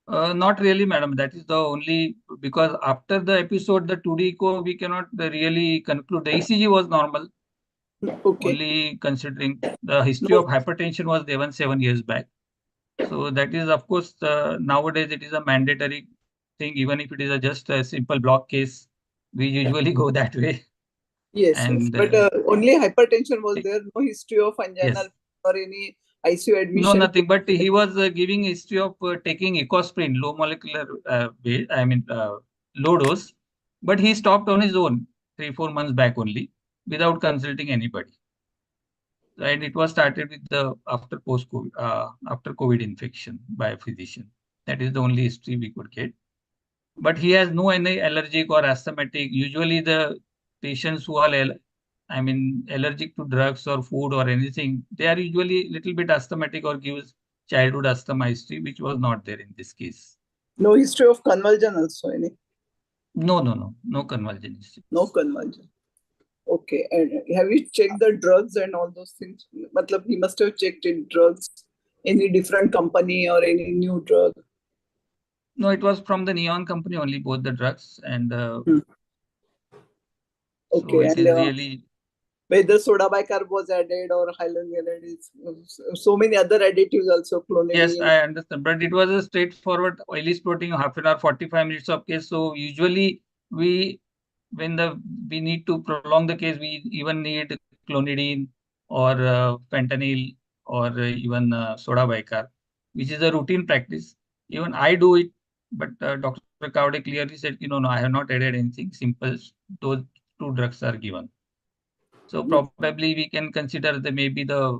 Not really, madam. That is the only, because after the episode, the 2D echo, we cannot really conclude. The ECG was normal, Okay. only considering the history of hypertension was given 7 years back. So that is, of course, nowadays it is a mandatory thing. Even if it is just a simple block case, we usually go that way. Yes, And but only hypertension was there, no history of anginal yes. or any ICU No, admission. nothing. But he was giving history of taking ecosprin, low molecular weight, low dose. But he stopped on his own 3-4 months back only, without consulting anybody. And it was started with the after COVID infection by a physician. That is the only history we could get. But he has no any allergic or asthmatic. Usually the patients who are allergic to drugs or food or anything, they are usually little bit asthmatic or gives childhood asthma history, which was not there in this case. No history of convulsion also, any? No convulsion history. No convulsion. Okay, and have you checked the drugs and all those things? Matlab, he must have checked in drugs, any different company or any new drug. No, it was from the Neon company only, both the drugs, and Okay, so it and is really whether soda bicarb was added or hyaluronate, so many other additives also, clonidine. yes, I understand, but it was a straightforward oily spotting, half an hour, 45 minutes of case. So usually when we need to prolong the case, we even need clonidine or fentanyl or even soda bicarb, which is a routine practice. Even I do it, but Dr. Kavade clearly said, no, I have not added anything. Simple, those 2 drugs are given. So probably we can consider maybe the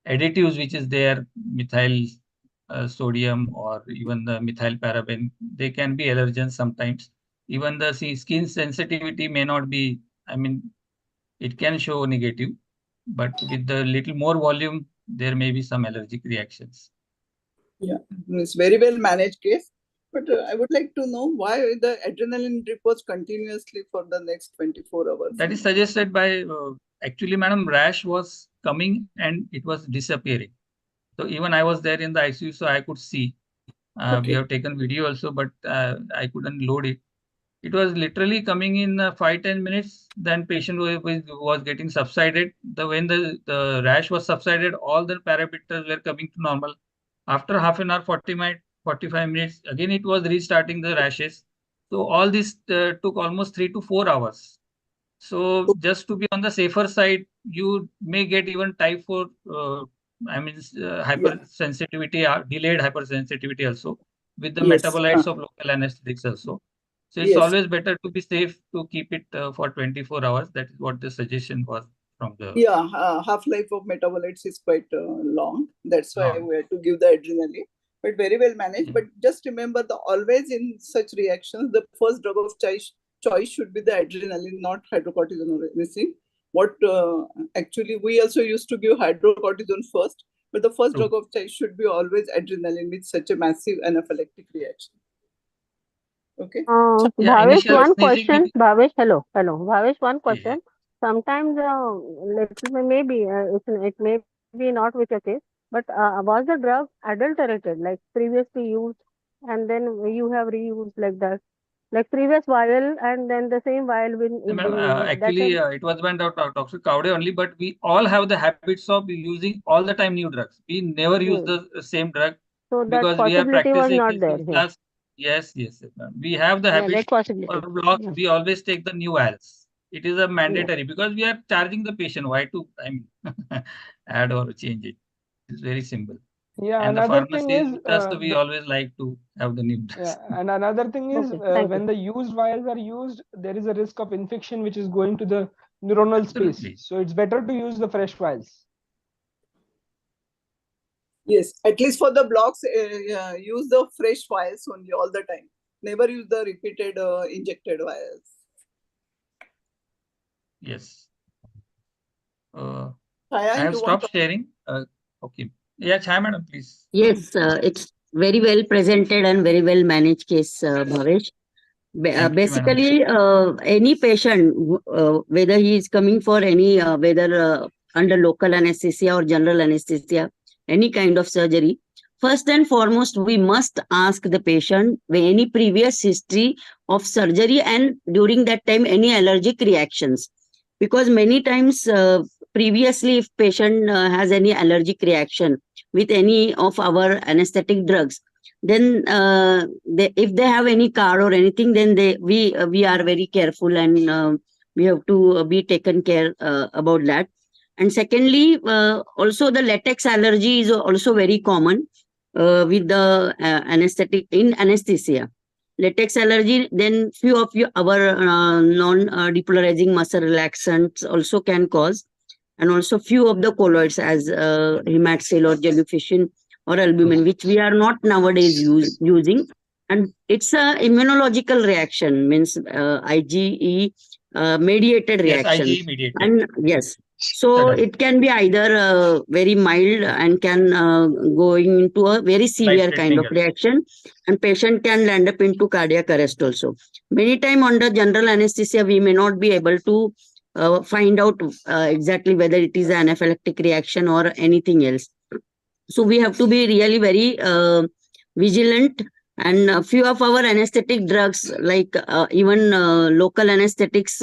additives which is there, methyl sodium or even the methyl paraben, they can be allergens sometimes. Even the skin sensitivity may not be, it can show negative, but with the little more volume, there may be some allergic reactions. Yeah, it's very well managed case. But I would like to know why the adrenaline drip was continuously for the next 24 hours. That is suggested by, actually, madam, rash was coming and it was disappearing. So even I was there in the ICU, so I could see. We Okay. have taken video also, but I couldn't load it. It was literally coming in 5-10 minutes. Then patient was getting subsided. When the rash was subsided, all the parameters were coming to normal. After half an hour, 45 minutes, again it was restarting the rashes. So all this took almost 3 to 4 hours. So just to be on the safer side, you may get even type 4, hypersensitivity, delayed hypersensitivity also with the Yes. metabolites of local anesthetics also. So it's Yes. always better to be safe to keep it for 24 hours. That is what the suggestion was from the Yeah, half-life of metabolites is quite long. That's why long. we had to give the adrenaline. But very well managed. But just remember, always in such reactions, the first drug of choice should be the adrenaline, not hydrocortisone or anything. Actually, we also used to give hydrocortisone first, but the first True. drug of choice should be always adrenaline with such a massive anaphylactic reaction. Okay. Yeah, Bhavesh, initial one sneezing question. will be. Bhavesh, hello. Bhavesh, one Yeah, yeah. question. Sometimes, maybe it may be not with your case, but was the drug adulterated, like previously used, and then you have reused like that, like previous vial, and then the same vial will No, is madam, been used. That actually, time, it was one toxic cowday only, but we all have the habits of using all the time new drugs. We never use yes. the same drug So that because we are possibility was practicing not it there since here. last. Yes, yes, yes, ma'am. We have the Yeah, habit that possibility. for blocks. Yeah. We always take the new vials. It is a Yeah. mandatory because we are charging the patient. Why to, add or change it? It's very simple. Yeah, And the another thing pharmacies is, with us, we always like to have the new drugs. yeah, and another thing is, Okay, thank you. when the used vials are used, there is a risk of infection which is going to the neuronal space. Absolutely. So it's better to use the fresh vials. Yes, at least for the blocks, use the fresh vials only all the time. Never use the repeated injected vials. Yes. Chaya, I have you want stopped sharing. Okay. Yeah, Chaya, madam, please. Yes, it's very well presented and very well managed case, Bhavesh. Thank you, madam. Basically, any patient, whether he is coming for any, whether under local anesthesia or general anesthesia, any kind of surgery, first and foremost, we must ask the patient any previous history of surgery and during that time any allergic reactions. Because many times previously, if patient has any allergic reaction with any of our anesthetic drugs, then if they have any card or anything, then we are very careful and we have to be taken care about that. And secondly, also the latex allergy is also very common with the anesthetic in anesthesia. Latex allergy, then few of our non-depolarizing muscle relaxants also can cause, and also few of the colloids as hematocell or jellyfishin or albumin, which we are not nowadays using. And it's a immunological reaction, means IgE mediated Yes, reaction. IgE mediated. And yes, so Certainly. it can be either very mild and can going into a very severe kind Life-threatening of also. reaction, and patient can land up into cardiac arrest also. Many time under general anesthesia, we may not be able to find out exactly whether it is an anaphylactic reaction or anything else. So we have to be really very vigilant. And a few of our anesthetic drugs, like even local anesthetics,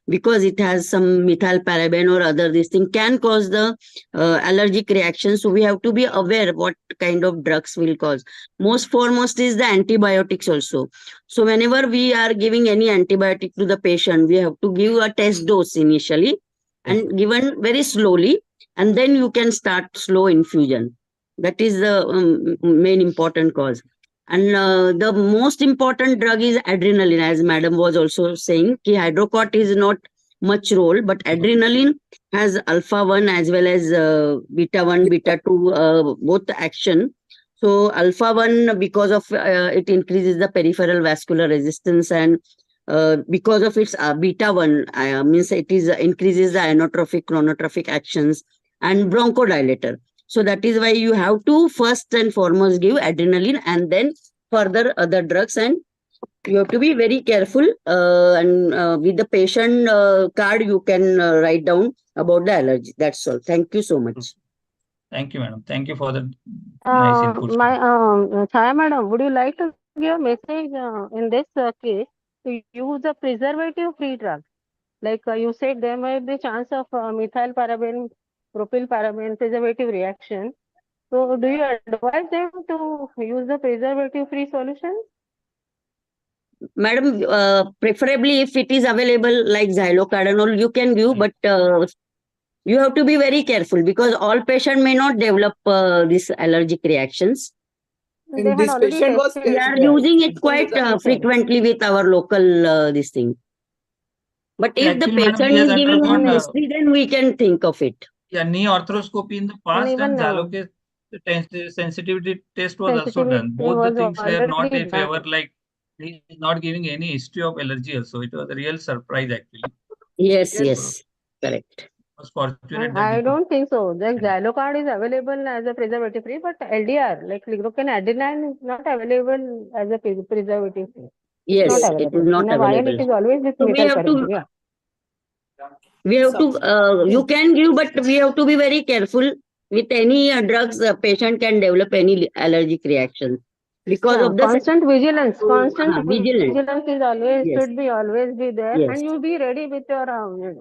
because it has some methyl paraben or other this thing, can cause the allergic reaction. So we have to be aware what kind of drugs will cause. Most foremost is the antibiotics also. So whenever we are giving any antibiotic to the patient, we have to give a test dose initially and given very slowly, and then you can start slow infusion. That is the main important cause. And the most important drug is adrenaline, as madam was also saying. Ki hydrocort is not much role, but adrenaline has alpha 1 as well as beta 1, beta 2, both action. So alpha 1, because of it increases the peripheral vascular resistance, and because of its beta 1, means it is increases the inotropic, chronotropic actions and bronchodilator. So that is why you have to first and foremost give adrenaline and then further other drugs, and you have to be very careful. And with the patient card, you can write down about the allergy. That's all. Thank you so much. Thank you, madam. Thank you for the nice inputs. Chaya madam, would you like to give a message in this case to use a preservative-free drug? Like you said, there might be chance of methyl paraben, propyl paraben preservative reaction. So, do you advise them to use the preservative-free solution? Madam, preferably if it is available like xylocardanol, you can give, but you have to be very careful because all patients may not develop these allergic reactions. They And had this already patient was tested. We are tested using it on quite the xylocardanol. frequently with our local this thing. But if the Actually, madam, patient he has is giving undergone any history, then we can think of it. knee arthroscopy in the And past, and even Xalocase sensitivity test was also sensitivity done. Both the was things were not already in favor. done. Like he is not giving any history of allergy. Also, it was a real surprise actually. Yes, So, yes, correct. was fortunate And that I we could. don't think so. The handle. Xylocard is available as a preservative free, but LDR, like lignocaine adenine, is not available as a preservative free. Yes, Not it is available. not In a vial, available. it is always with So we methyl have paraben. to, Yeah. we have to, you can give, but we have to be very careful with any drugs. The patient can develop any allergic reaction because Yeah, of the constant vigilance. Constant vigilance. vigilance is always Yes, should be always be there, yes, and you be ready with your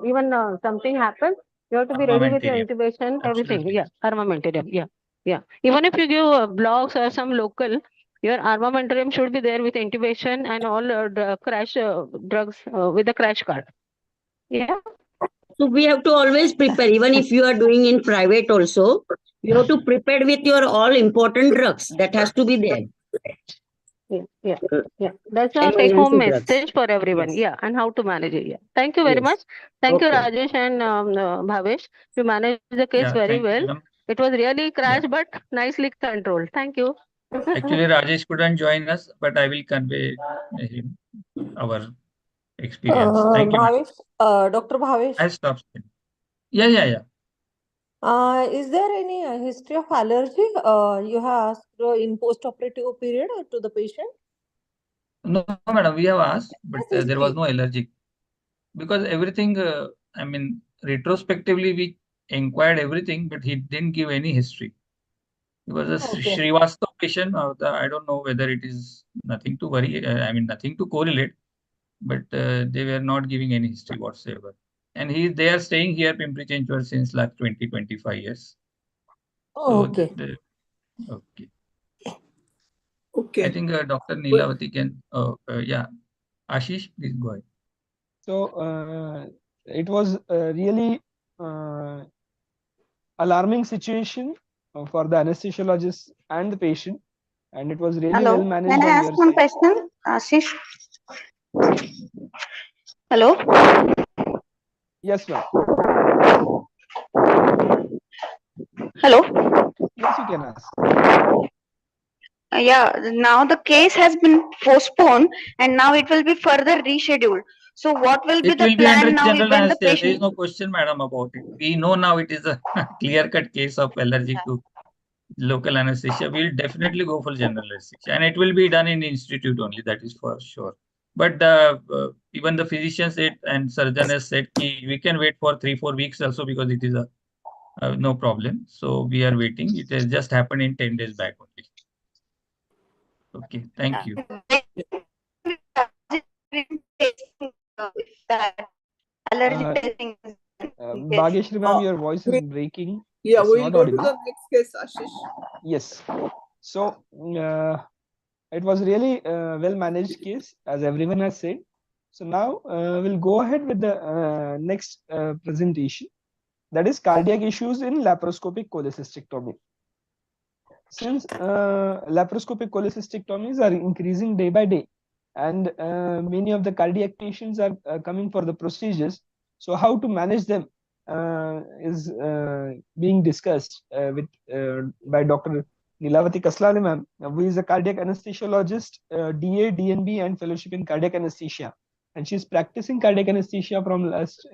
even something happens, you have to be ready with your Armamentarium. intubation, everything. Absolutely. Yeah, armamentarium. Yeah, yeah. Even if you give blocks or some local, your armamentarium should be there with intubation and all crash drugs with the crash card. Yeah. so we have to always prepare, even if you are doing in private also, you have to prepare with your all important drugs that has to be there. Yeah. That's a Emergency take-home drugs. message for everyone. Yes, Yeah, and how to manage it. Yeah. Thank you very yes. much. Thank you, Okay. Rajesh and Bhavesh. You managed the case Yeah, very thank you, well. madam. It was really Yeah. crash, but nicely controlled. Thank you. Actually, Rajesh couldn't join us, but I will convey him our experience. Thank you, madam. Bhavesh, Dr. Bhavesh, I stopped. Yeah. is there any history of allergy you have asked in post-operative period to the patient? No, madam, we have asked, but Yes, there was history. no allergic because everything. I mean, retrospectively, we inquired everything, but he didn't give any history. It was a Okay. Srivastava patient. I don't know whether it is nothing to worry. I mean, nothing to correlate, but they were not giving any history whatsoever. And they are staying here, Pimpri Chinchwad, since like 20-25 years. Oh, So, okay. okay. I Okay. think Dr. Neelavati can. Yeah, Ashish, please go ahead. So it was really uh, alarming situation for the anesthesiologist and the patient, and it was really well Hello, managed can I on ask your one side. question, Ashish? Hello? Yes, ma'am. Hello? Yes, you can ask. Yeah, now the case has been postponed and now it will be further rescheduled. So what will be It the will be under plan now general when the anesthesia. There is patient... no question, madam, about it. We know now it is a clear-cut case of allergic to local anesthesia. We'll definitely go for general anesthesia, and it will be done in institute only. That is for sure. But even the physician said and surgeon has said we can wait for 3-4 weeks also because it is no problem. So we are waiting. It has just happened in 10 days back only. Okay, thank you. Allergic testing is Bhageshri ma'am, your voice is breaking. Yeah, It's we'll not go to audible. the next case, Ashish. Yes. So it was really well managed case, as everyone has said. So now we'll go ahead with the next presentation, that is cardiac issues in laparoscopic cholecystectomy. Since laparoscopic cholecystectomies are increasing day by day, and many of the cardiac patients are coming for the procedures, so how to manage them is being discussed by Dr. Neelavati Kaslale ma'am, who is a cardiac anesthesiologist, DA, DNB, and fellowship in cardiac anesthesia, and she's practicing cardiac anesthesia from last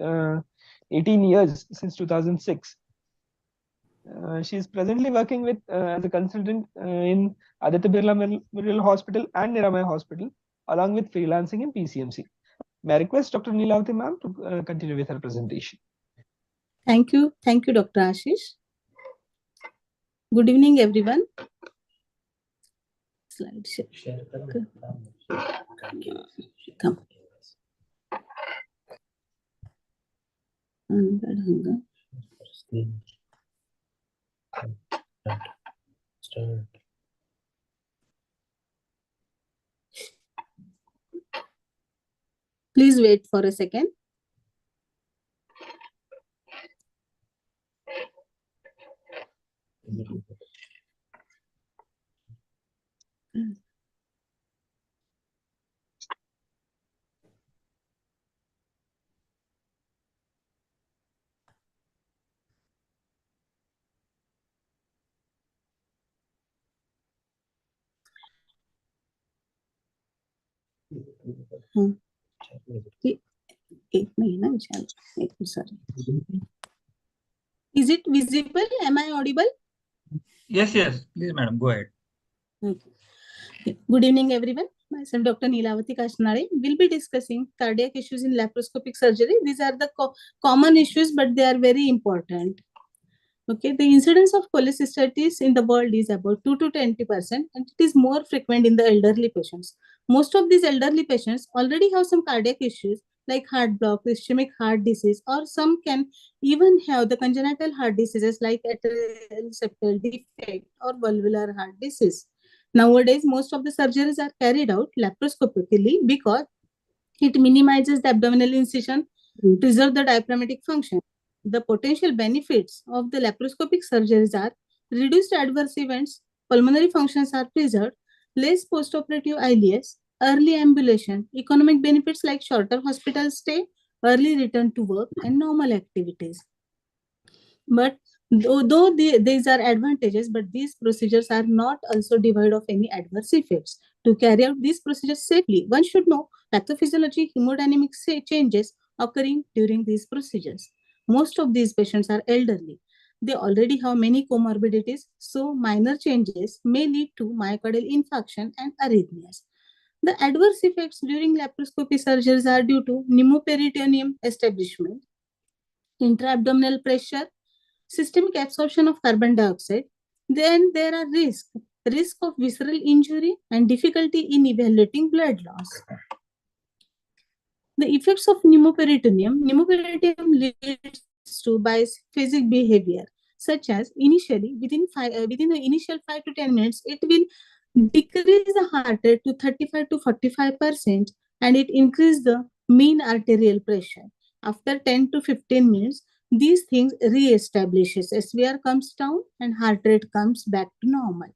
18 years, since 2006. She is presently working with as a consultant in Aditya Birla Memorial Hospital and Niramaya Hospital, along with freelancing in PCMC. May I request Dr. Neelavati ma'am to continue with her presentation. Thank you, Dr. Ashish. Good evening, everyone. Slide share. Come. Please wait for a second. Sorry. Is it visible? Am I audible? Yes, yes. Please, madam, go ahead. Okay. Good evening, everyone. Myself, Dr. Neelavati Kashnare, will be discussing cardiac issues in laparoscopic surgery. These are the common issues, but they are very important. Okay, the incidence of cholecystitis in the world is about 2 to 20%, and it is more frequent in the elderly patients. Most of these elderly patients already have some cardiac issues like heart block, ischemic heart disease, or some can even have the congenital heart diseases like atrial septal defect or valvular heart disease. Nowadays, most of the surgeries are carried out laparoscopically because it minimizes the abdominal incision, preserve the diaphragmatic function. The potential benefits of the laparoscopic surgeries are reduced adverse events, pulmonary functions are preserved, less postoperative ILS, early ambulation, economic benefits like shorter hospital stay, early return to work, and normal activities. But these are advantages, but these procedures are not also devoid of any adverse effects. To carry out these procedures safely, one should know pathophysiology, hemodynamic changes occurring during these procedures. Most of these patients are elderly. They already have many comorbidities, so minor changes may lead to myocardial infarction and arrhythmias. The adverse effects during laparoscopy surgeries are due to pneumoperitoneum establishment, intra-abdominal pressure, systemic absorption of carbon dioxide. Then there are risk of visceral injury and difficulty in evaluating blood loss. The effects of pneumoperitoneum leads to biphasic behavior, such as within the initial 5 to 10 minutes, it will decrease the heart rate to 35 to 45%, and it increase the mean arterial pressure. After 10 to 15 minutes, these things re-establishes. SVR comes down and heart rate comes back to normal.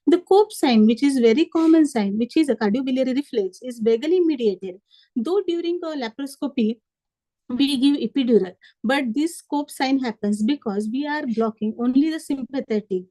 The COPE sign, which is very common sign, which is a cardiobiliary reflex, is vagally mediated. Though during a laparoscopy, we give epidural, but this COPE sign happens because we are blocking only the sympathetic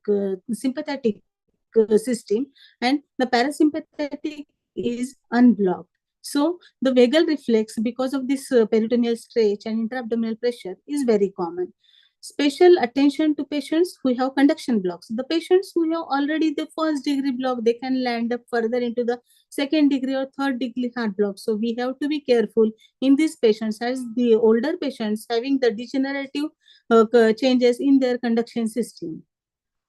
system, and the parasympathetic is unblocked. So the vagal reflex, because of this peritoneal stretch and intra-abdominal pressure, is very common. Special attention to patients who have conduction blocks. The patients who have already the first degree block, they can land up further into the second degree or third degree heart block. So we have to be careful in these patients, as the older patients having the degenerative changes in their conduction system.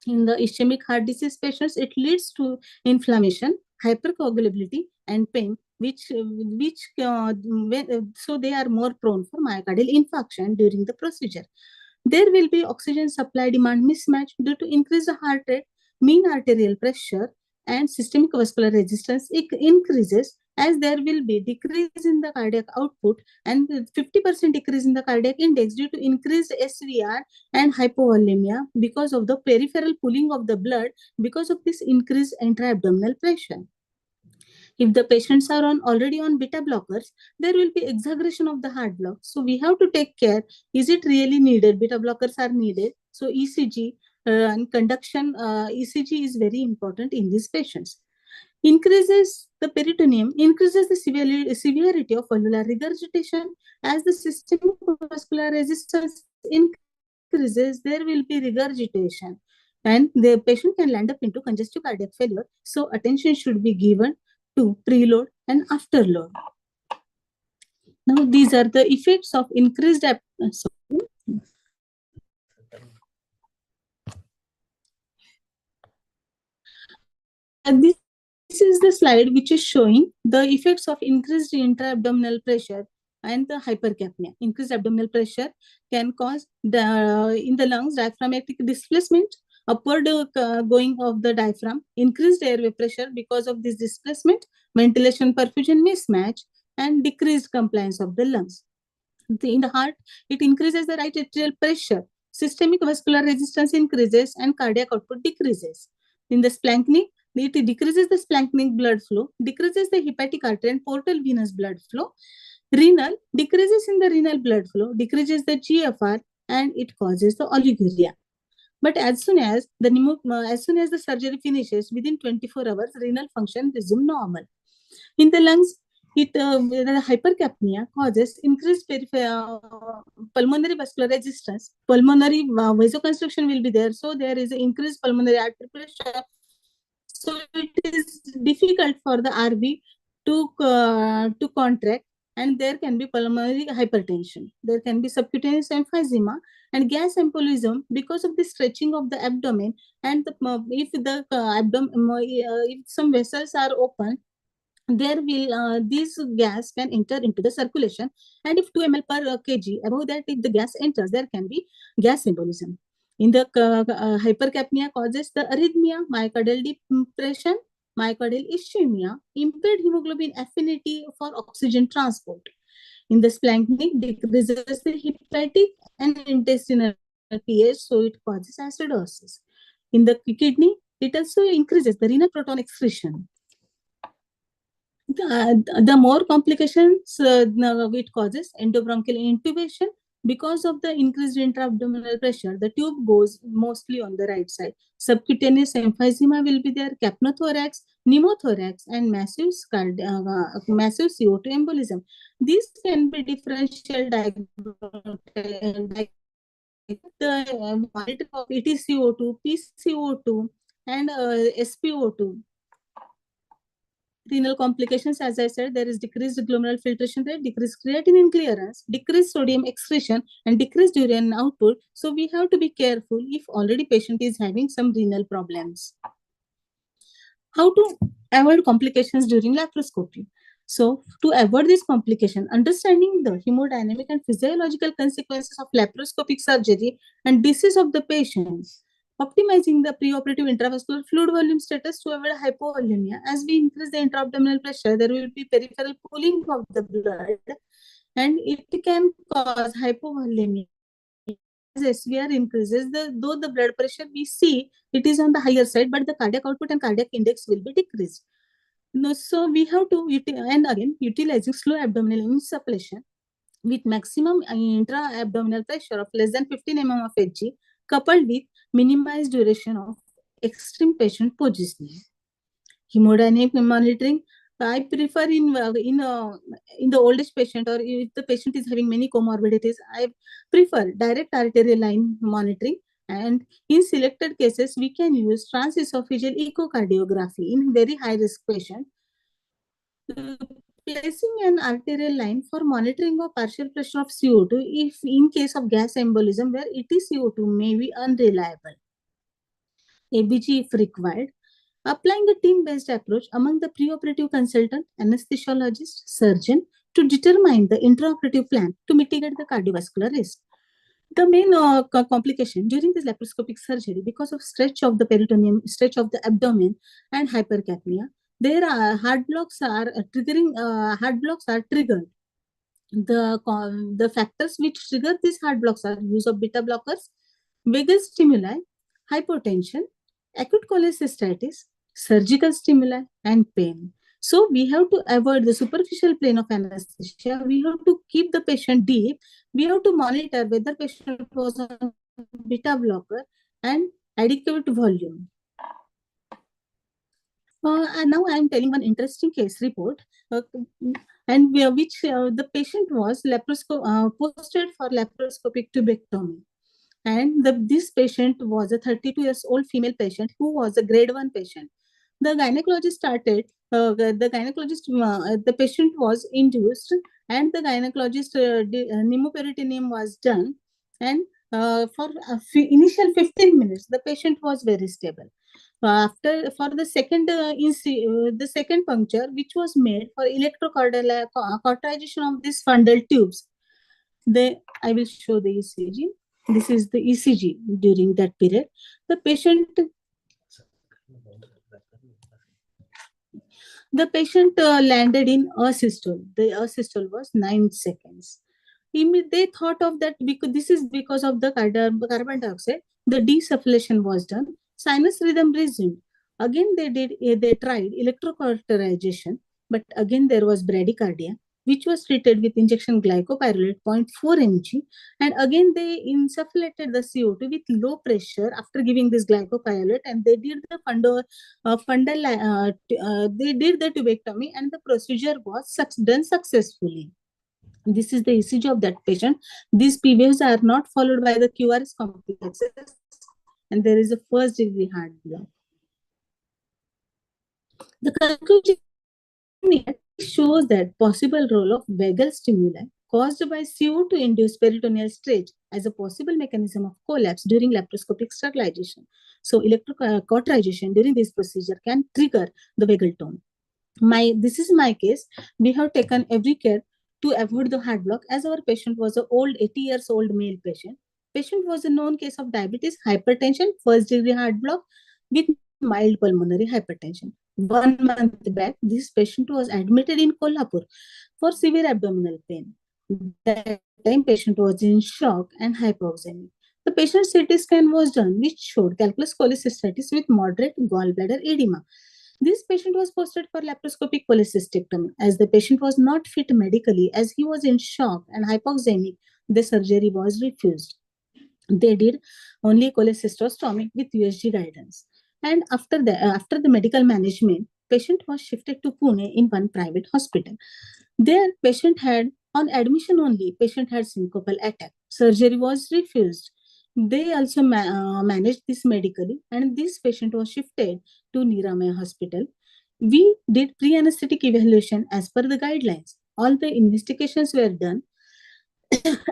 In the ischemic heart disease patients, it leads to inflammation, hypercoagulability, and pain, so they are more prone for myocardial infarction during the procedure. There will be oxygen supply demand mismatch due to increased heart rate, mean arterial pressure, and systemic vascular resistance increases, as there will be decrease in the cardiac output and 50% decrease in the cardiac index due to increased SVR and hypovolemia because of the peripheral pooling of the blood because of this increased intra-abdominal pressure. If the patients are already on beta blockers, there will be exaggeration of the heart block. So we have to take care. Is it really needed? Beta blockers are needed. So ECG and conduction ECG is very important in these patients. Increases the peritoneum, increases the severity of valvular regurgitation as the systemic vascular resistance increases. increases, there will be regurgitation and the patient can land up into congestive cardiac failure. So attention should be given to preload and afterload. Now these are the effects of increased this is the slide which is showing the effects of increased intra-abdominal pressure and the hypercapnia. Increased abdominal pressure can cause in the lungs diaphragmatic displacement, upward going of the diaphragm, increased airway pressure because of this displacement, ventilation perfusion mismatch, and decreased compliance of the lungs. In the heart, it increases the right atrial pressure, systemic vascular resistance increases, and cardiac output decreases. In the splanchnic, it decreases the splanchnic blood flow, decreases the hepatic artery and portal venous blood flow. Renal decreases in the renal blood flow, decreases the GFR, and it causes the oliguria. But as soon as the surgery finishes, within 24 hours, renal function resume normal. In the lungs, the hypercapnia causes increased pulmonary vascular resistance. Pulmonary vasoconstriction will be there, so there is increased pulmonary artery pressure. So it is difficult for the RV to contract, and there can be pulmonary hypertension. There can be subcutaneous emphysema and gas embolism because of the stretching of the abdomen. And if the if some vessels are open, there will this gas can enter into the circulation, and if 2 ml per kg above that, if the gas enters, there can be gas embolism. In the hypercapnia causes the arrhythmia, myocardial depression, myocardial ischemia, impaired hemoglobin affinity for oxygen transport. In the splanchnic, decreases the hepatic and intestinal pH, so it causes acidosis. In the kidney, it also increases the renal proton excretion. The more complications it causes endobronchial intubation because of the increased intra-abdominal pressure. The tube goes mostly on the right side. Subcutaneous emphysema will be there, capnothorax, pneumothorax, and massive CO2 embolism. These can be differential the monitor of EtCO2, PCO2, and SpO2. Renal complications, as I said, there is decreased glomerular filtration rate, decreased creatinine clearance, decreased sodium excretion, and decreased urine output. So we have to be careful if already patient is having some renal problems. How to avoid complications during laparoscopy? So to avoid this complication, understanding the hemodynamic and physiological consequences of laparoscopic surgery and disease of the patients, optimizing the preoperative intravascular fluid volume status to avoid hypovolemia. As we increase the intra-abdominal pressure, there will be peripheral pooling of the blood, and it can cause hypovolemia. As SVR increases, though the blood pressure we see, it is on the higher side, but the cardiac output and cardiac index will be decreased. So we have to, and again, utilizing slow abdominal insufflation with maximum intra-abdominal pressure of less than 15 mm of Hg, coupled with minimized duration of extreme patient positioning. Hemodynamic monitoring, I prefer in the old age patient, or if the patient is having many comorbidities, I prefer direct arterial line monitoring. And in selected cases, we can use transesophageal echocardiography in very high risk patient. Placing an arterial line for monitoring of partial pressure of CO2 if in case of gas embolism where EtCO2 may be unreliable. ABG if required. Applying a team-based approach among the preoperative consultant, anesthesiologist, surgeon to determine the intraoperative plan to mitigate the cardiovascular risk. The main complication during this laparoscopic surgery, because of stretch of the peritoneum, stretch of the abdomen, and hypercapnia, there are heart blocks are triggered. The factors which trigger these heart blocks are use of beta blockers, vagus stimuli, hypotension, acute cholecystitis, surgical stimuli, and pain. So we have to avoid the superficial plane of anesthesia. We have to keep the patient deep. We have to monitor whether patient was on beta blocker and adequate volume. And now I am telling one interesting case report, and which the patient was posted for laparoscopic tubectomy. And this patient was a 32 years old female patient who was a grade 1 patient. The gynecologist started, the patient was induced, and the gynecologist pneumoperitoneum was done. And for initial 15 minutes, the patient was very stable. After for the the second puncture, which was made for cauterization of these fundal tubes, I will show the ECG. This is the ECG during that period. The patient landed in asystole. The asystole was 9 seconds. They thought of that because this is because of the carbon dioxide. The desufflation was done. Sinus rhythm resumed. Again, they tried electrocauterization, but again there was bradycardia, which was treated with injection glycopyrrolate 0.4 mg, and again they insufflated the CO2 with low pressure after giving this glycopyrrolate, and they did the they did the tubectomy, and the procedure was done successfully. This is the ECG of that patient. These P waves are not followed by the QRS complexes, and there is a first degree heart block. The conclusion shows that possible role of vagal stimuli caused by CO2-induced peritoneal stretch as a possible mechanism of collapse during laparoscopic sterilization. So electrocauterization during this procedure can trigger the vagal tone. This is my case. We have taken every care to avoid the heart block, as our patient was an old 80 years old male patient. Patient was a known case of diabetes, hypertension, first degree heart block with mild pulmonary hypertension. 1 month back, this patient was admitted in Kolhapur for severe abdominal pain. That time, patient was in shock and hypoxemic. The patient's CT scan was done, which showed calculus cholecystitis with moderate gallbladder edema. This patient was posted for laparoscopic cholecystectomy. As the patient was not fit medically, as he was in shock and hypoxemic, the surgery was refused. They did only cholecystostomy with USG guidance. And after the medical management, patient was shifted to Pune in one private hospital. There, patient had, on admission only, patient had syncopal attack. Surgery was refused. They also managed this medically, and this patient was shifted to Niramaya Hospital. We did pre-anesthetic evaluation as per the guidelines. All the investigations were done.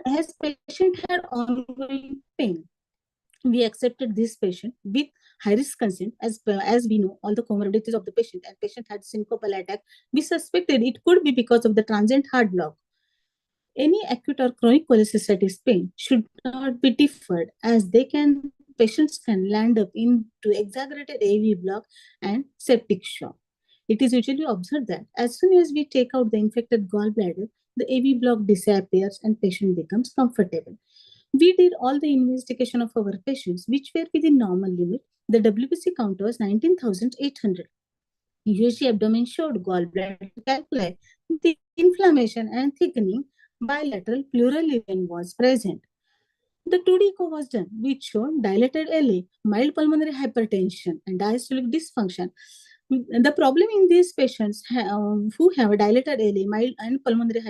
As patient had ongoing pain, we accepted this patient with high risk consent. As we know all the comorbidities of the patient, and patient had syncopal attack. We suspected it could be because of the transient heart block. Any acute or chronic cholecystitis pain should not be deferred, as patients can land up into exaggerated AV block and septic shock. It is usually observed that as soon as we take out the infected gallbladder, the AV block disappears and patient becomes comfortable. We did all the investigation of our patients, which were within normal limit. The WBC count was 19,800. USG abdomen showed gallbladder calculi, the inflammation and thickening. Bilateral pleural event was present. The 2D echo was done, which showed dilated LA, mild pulmonary hypertension, and diastolic dysfunction. The problem in these patients who have dilated LA, mild and pulmonary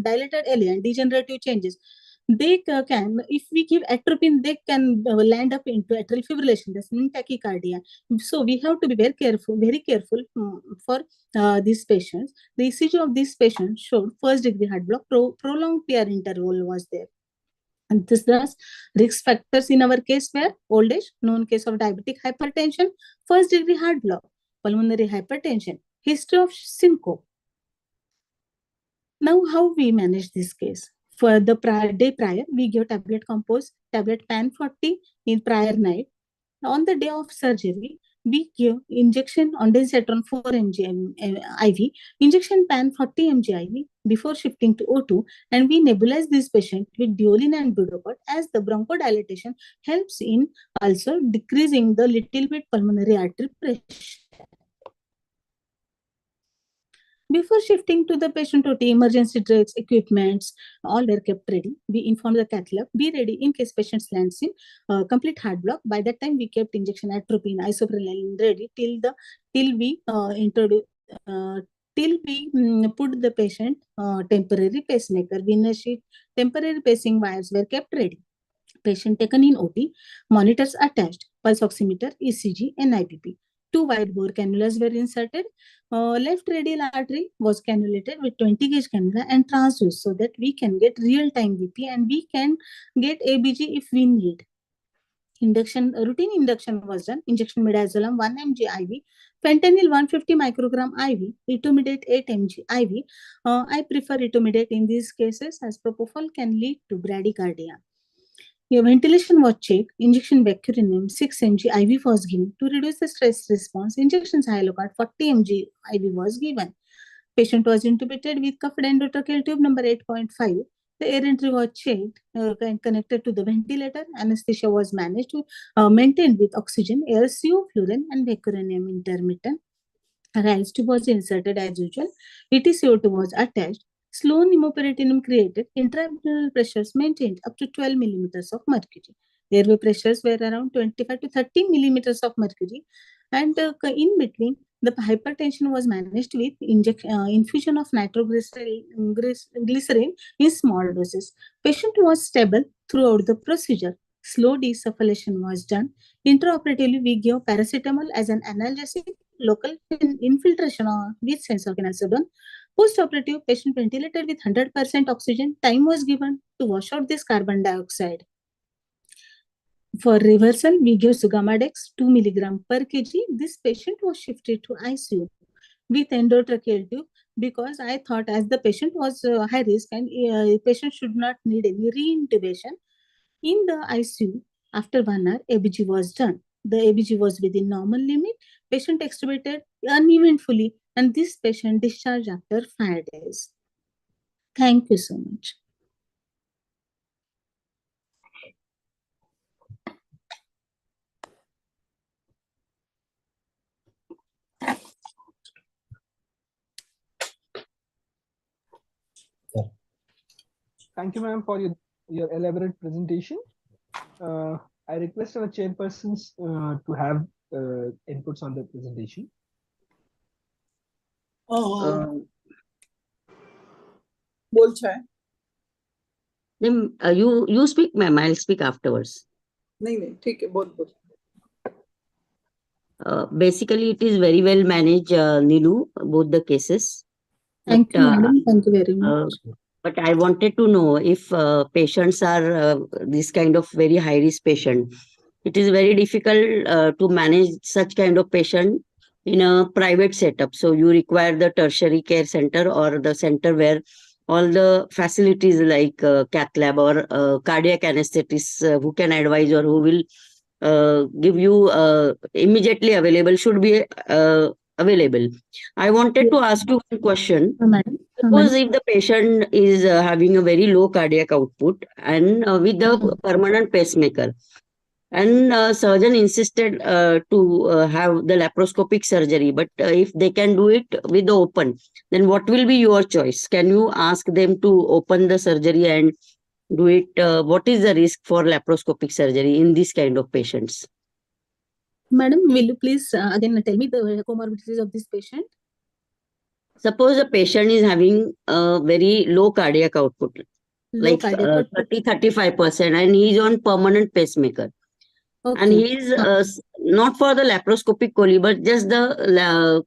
dilated LA and degenerative changes, they can, if we give atropine, they can land up into atrial fibrillation, that's mean tachycardia. So we have to be very careful for these patients. The ECG of these patients showed first degree heart block, prolonged PR interval was there. And thus, risk factors in our case were old age, known case of diabetic hypertension, first degree heart block, pulmonary hypertension, history of syncope. Now, how we manage this case? For the day prior, we give tablet compose, tablet PAN 40 in prior night. On the day of surgery, we give injection ondansetron 4 mg IV, injection PAN 40 mg IV before shifting to O2, and we nebulize this patient with Duolin and Budocort, as the bronchodilation helps in also decreasing the little bit pulmonary artery pressure. Before shifting to the patient OT, emergency drugs, equipments, all were kept ready. We informed the cath lab, be ready in case patient lands in complete heart block. By that time, we kept injection atropine, isoprene ready till we put the patient temporary pacemaker. Venous sheath, temporary pacing wires were kept ready. Patient taken in OT, monitors attached, pulse oximeter, ECG, and IPP. 2 wide bore cannulas were inserted. Left radial artery was cannulated with 20 gauge cannula and transduced so that we can get real time BP and we can get ABG if we need. Routine induction was done. Injection midazolam 1 mg IV, fentanyl 150 microgram IV, etomidate 8 mg IV. I prefer etomidate in these cases as propofol can lead to bradycardia. Your ventilation was checked. Injection vecuronium 6 mg IV was given. To reduce the stress response, injection Hyalocard 40 mg IV was given. Patient was intubated with cuffed endotracheal tube number 8.5. The air entry was checked and connected to the ventilator. Anesthesia was maintained with oxygen, AirCO, fluorine, and vecuronium intermittent. RILS tube was inserted as usual. ETCO2 was attached. Slow pneumoperitoneum created. Intraabdominal pressures maintained up to 12 millimeters of mercury. Airway pressures were around 25 to 30 millimeters of mercury. And in between, the hypertension was managed with infusion of nitroglycerin in small doses. Patient was stable throughout the procedure. Slow desufflation was done. Intraoperatively, we gave paracetamol as an analgesic, local infiltration with sensor canalcidone. Post-operative, patient ventilated with 100% oxygen. Time was given to wash out this carbon dioxide. For reversal, we gave Sugamadex 2 mg per kg. This patient was shifted to ICU with endotracheal tube because I thought as the patient was high risk and patient should not need any reintubation. In the ICU, after 1 hour, ABG was done. The ABG was within normal limit. Patient extubated uneventfully, and this patient discharged after 5 days. Thank you so much. Thank you, ma'am, for your elaborate presentation. I request our chairpersons to have inputs on the presentation. बोल चाहे Then you speak, ma'am. I'll speak afterwards. नहीं ठीक है बोल बोल Basically, it is very well managed, Nilu, both the cases. Thank you, madam. Thank you very much. But I wanted to know if patients are this kind of very high risk patient. It is very difficult to manage such kind of patient in a private setup. So you require the tertiary care center or the center where all the facilities like cath lab or cardiac anesthetist who can advise or who will give you immediately available should be available. I wanted to ask you one question. Madam. Suppose if the patient is having a very low cardiac output and with the permanent pacemaker, and surgeon insisted to have the laparoscopic surgery, but if they can do it with the open, then what will be your choice? Can you ask them to open the surgery and do it? What is the risk for laparoscopic surgery in this kind of patients? Madam, will you please again tell me the comorbidities of this patient? Suppose a patient is having a very low cardiac output, Low like cardiac output. 30-35%, and he is on permanent pacemaker. Okay. And he is not for the laparoscopic coli, but just the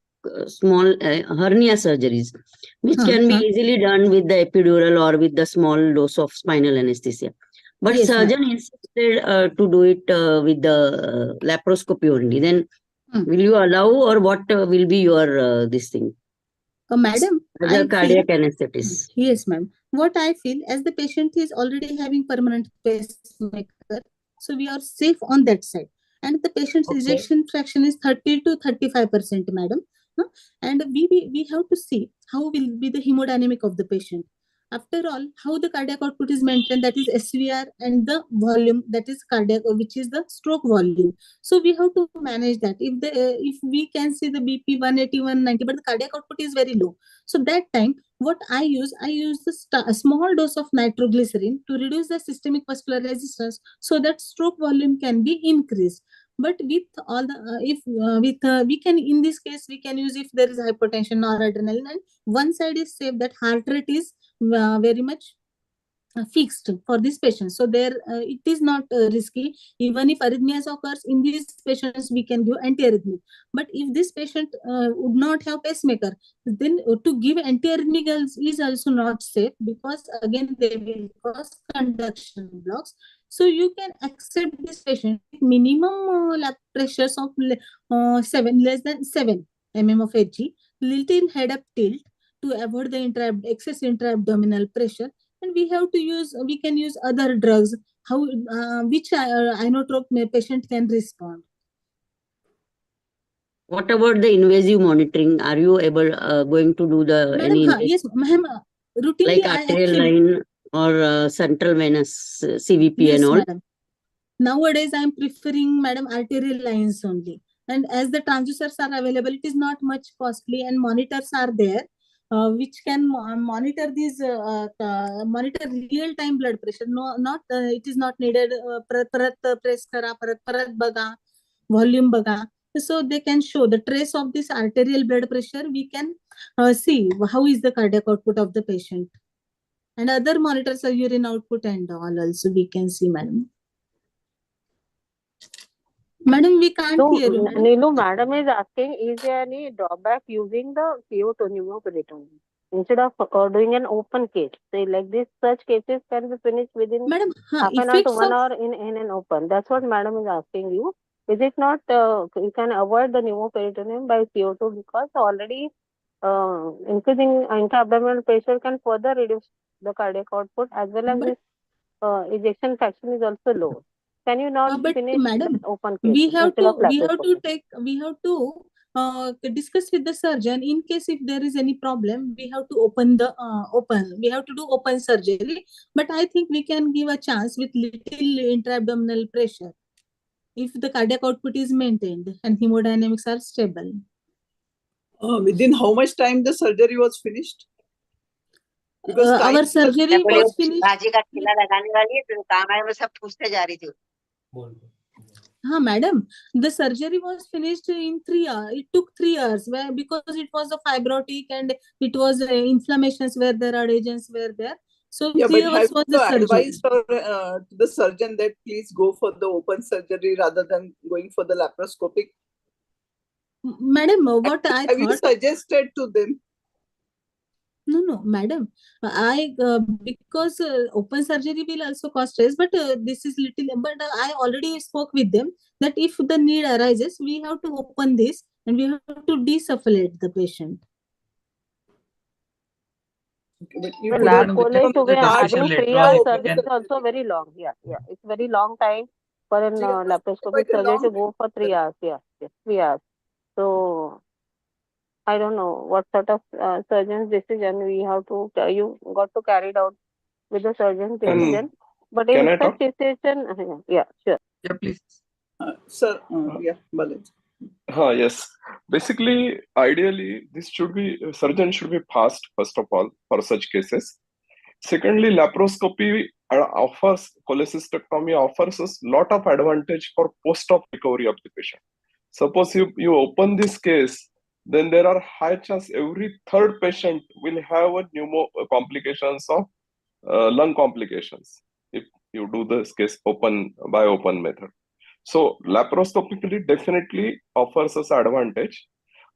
small hernia surgeries, which can be easily done with the epidural or with the small dose of spinal anesthesia. But Yes, surgeon insisted to do it with the laparoscopy only. Then will you allow, or what will be your this thing? Madam, As a cardiac anesthetist. Yes, ma'am. What I feel, as the patient is already having permanent pacemaker, so we are safe on that side. And the patient's ejection fraction is 30 to 35%, madam. And we have to see how will be the hemodynamic of the patient. After all, how the cardiac output is maintained, that is SVR, and the volume, that is cardiac, which is the stroke volume. So we have to manage that. If we can see the BP 180, 190, but the cardiac output is very low. So that time, what I use a small dose of nitroglycerin to reduce the systemic vascular resistance so that stroke volume can be increased. But with all the we can, in this case, we can use if there is hypertension or adrenaline, and one side is safe, that heart rate is very much fixed for this patient. So there it is not risky. Even if arrhythmias occurs in these patients, we can give antiarrhythmic. But if this patient would not have pacemaker, then to give antiarrhythmicals is also not safe, because again they will cause conduction blocks. So you can accept this patient with minimum lap pressures of less than 7 mm of Hg, little head up tilt to avoid the excess intra-abdominal pressure. And we can use other drugs, how which inotrope patient can respond. What about the invasive monitoring? Are you going to do any Madam, yes, ma'am. Routinely, like I arterial actually, line or central venous CVP and yes, all? madam. Nowadays, I am preferring, madam, arterial lines only. And as the transducers are available, it is not much costly, and monitors are there, which can monitor monitor real time blood pressure. No, not it is not needed. Parat press kara, parat baga, volume baga. So they can show the trace of this arterial blood pressure. We can see how is the cardiac output of the patient, and other monitors are urine output and all also we can see, madam. Madam, we can't So, hear you, madam. Neelu, madam is asking, is there any drawback using the CO2 pneumoperitoneum instead of doing an open case? Say like this, such cases can be finished within Madam, half an hour to effects 1 of hour in an open. That's what madam is asking you. Is it not, you can avoid the pneumoperitoneum by CO2 because already increasing intra-abdominal pressure can further reduce the cardiac output, as well as but this ejection fraction is also low. Can you not but finish madam, that open case instead of laparoscopy? we have to discuss with the surgeon. In case if there is any problem, we have to we have to do open surgery. But I think we can give a chance with little intra-abdominal pressure if the cardiac output is maintained and hemodynamics are stable. Within how much time the surgery was finished? Because time Our surgery बोले was finished. बाजी का ठेला लगाने वाली है, जो काम है वो सब पूछते जा रही थी. Madam, the surgery was finished in 3 hours. It took 3 hours because it was a fibrotic and it was inflammations where there are agents were there. So yeah, 3 but hours have was you the surgery. advised to the surgeon that please go for the open surgery rather than going for the laparoscopic? Madam, what I have you thought, suggested to them? no, madam, I because open surgery will also cost us, but this is little. But I already spoke with them that if the need arises, we have to open this and we have to desufflate the patient. Okay, but you The could lab have college the we are discussion having later 3 on. hours If you surgery can, is also very long. Yeah, it's very long time for an 3 hours is laparoscopic quite a surgery long to go for 3 hours. Yeah, 3 hours. So I don't know what sort of surgeon's decision we have to you got to carry it out with the surgeon's decision. But Can in I such talk? situation, yeah, sure. yeah, please. sir. Yeah, Balaj. Yes. Basically, ideally, surgeon should be fast, first of all, for such cases. Secondly, laparoscopy cholecystectomy offers us lot of advantage for post-op recovery of the patient. Suppose you open this case, then there are high chance every third patient will have a complications of lung complications if you do this case by open method. So laparoscopically definitely offers us advantage.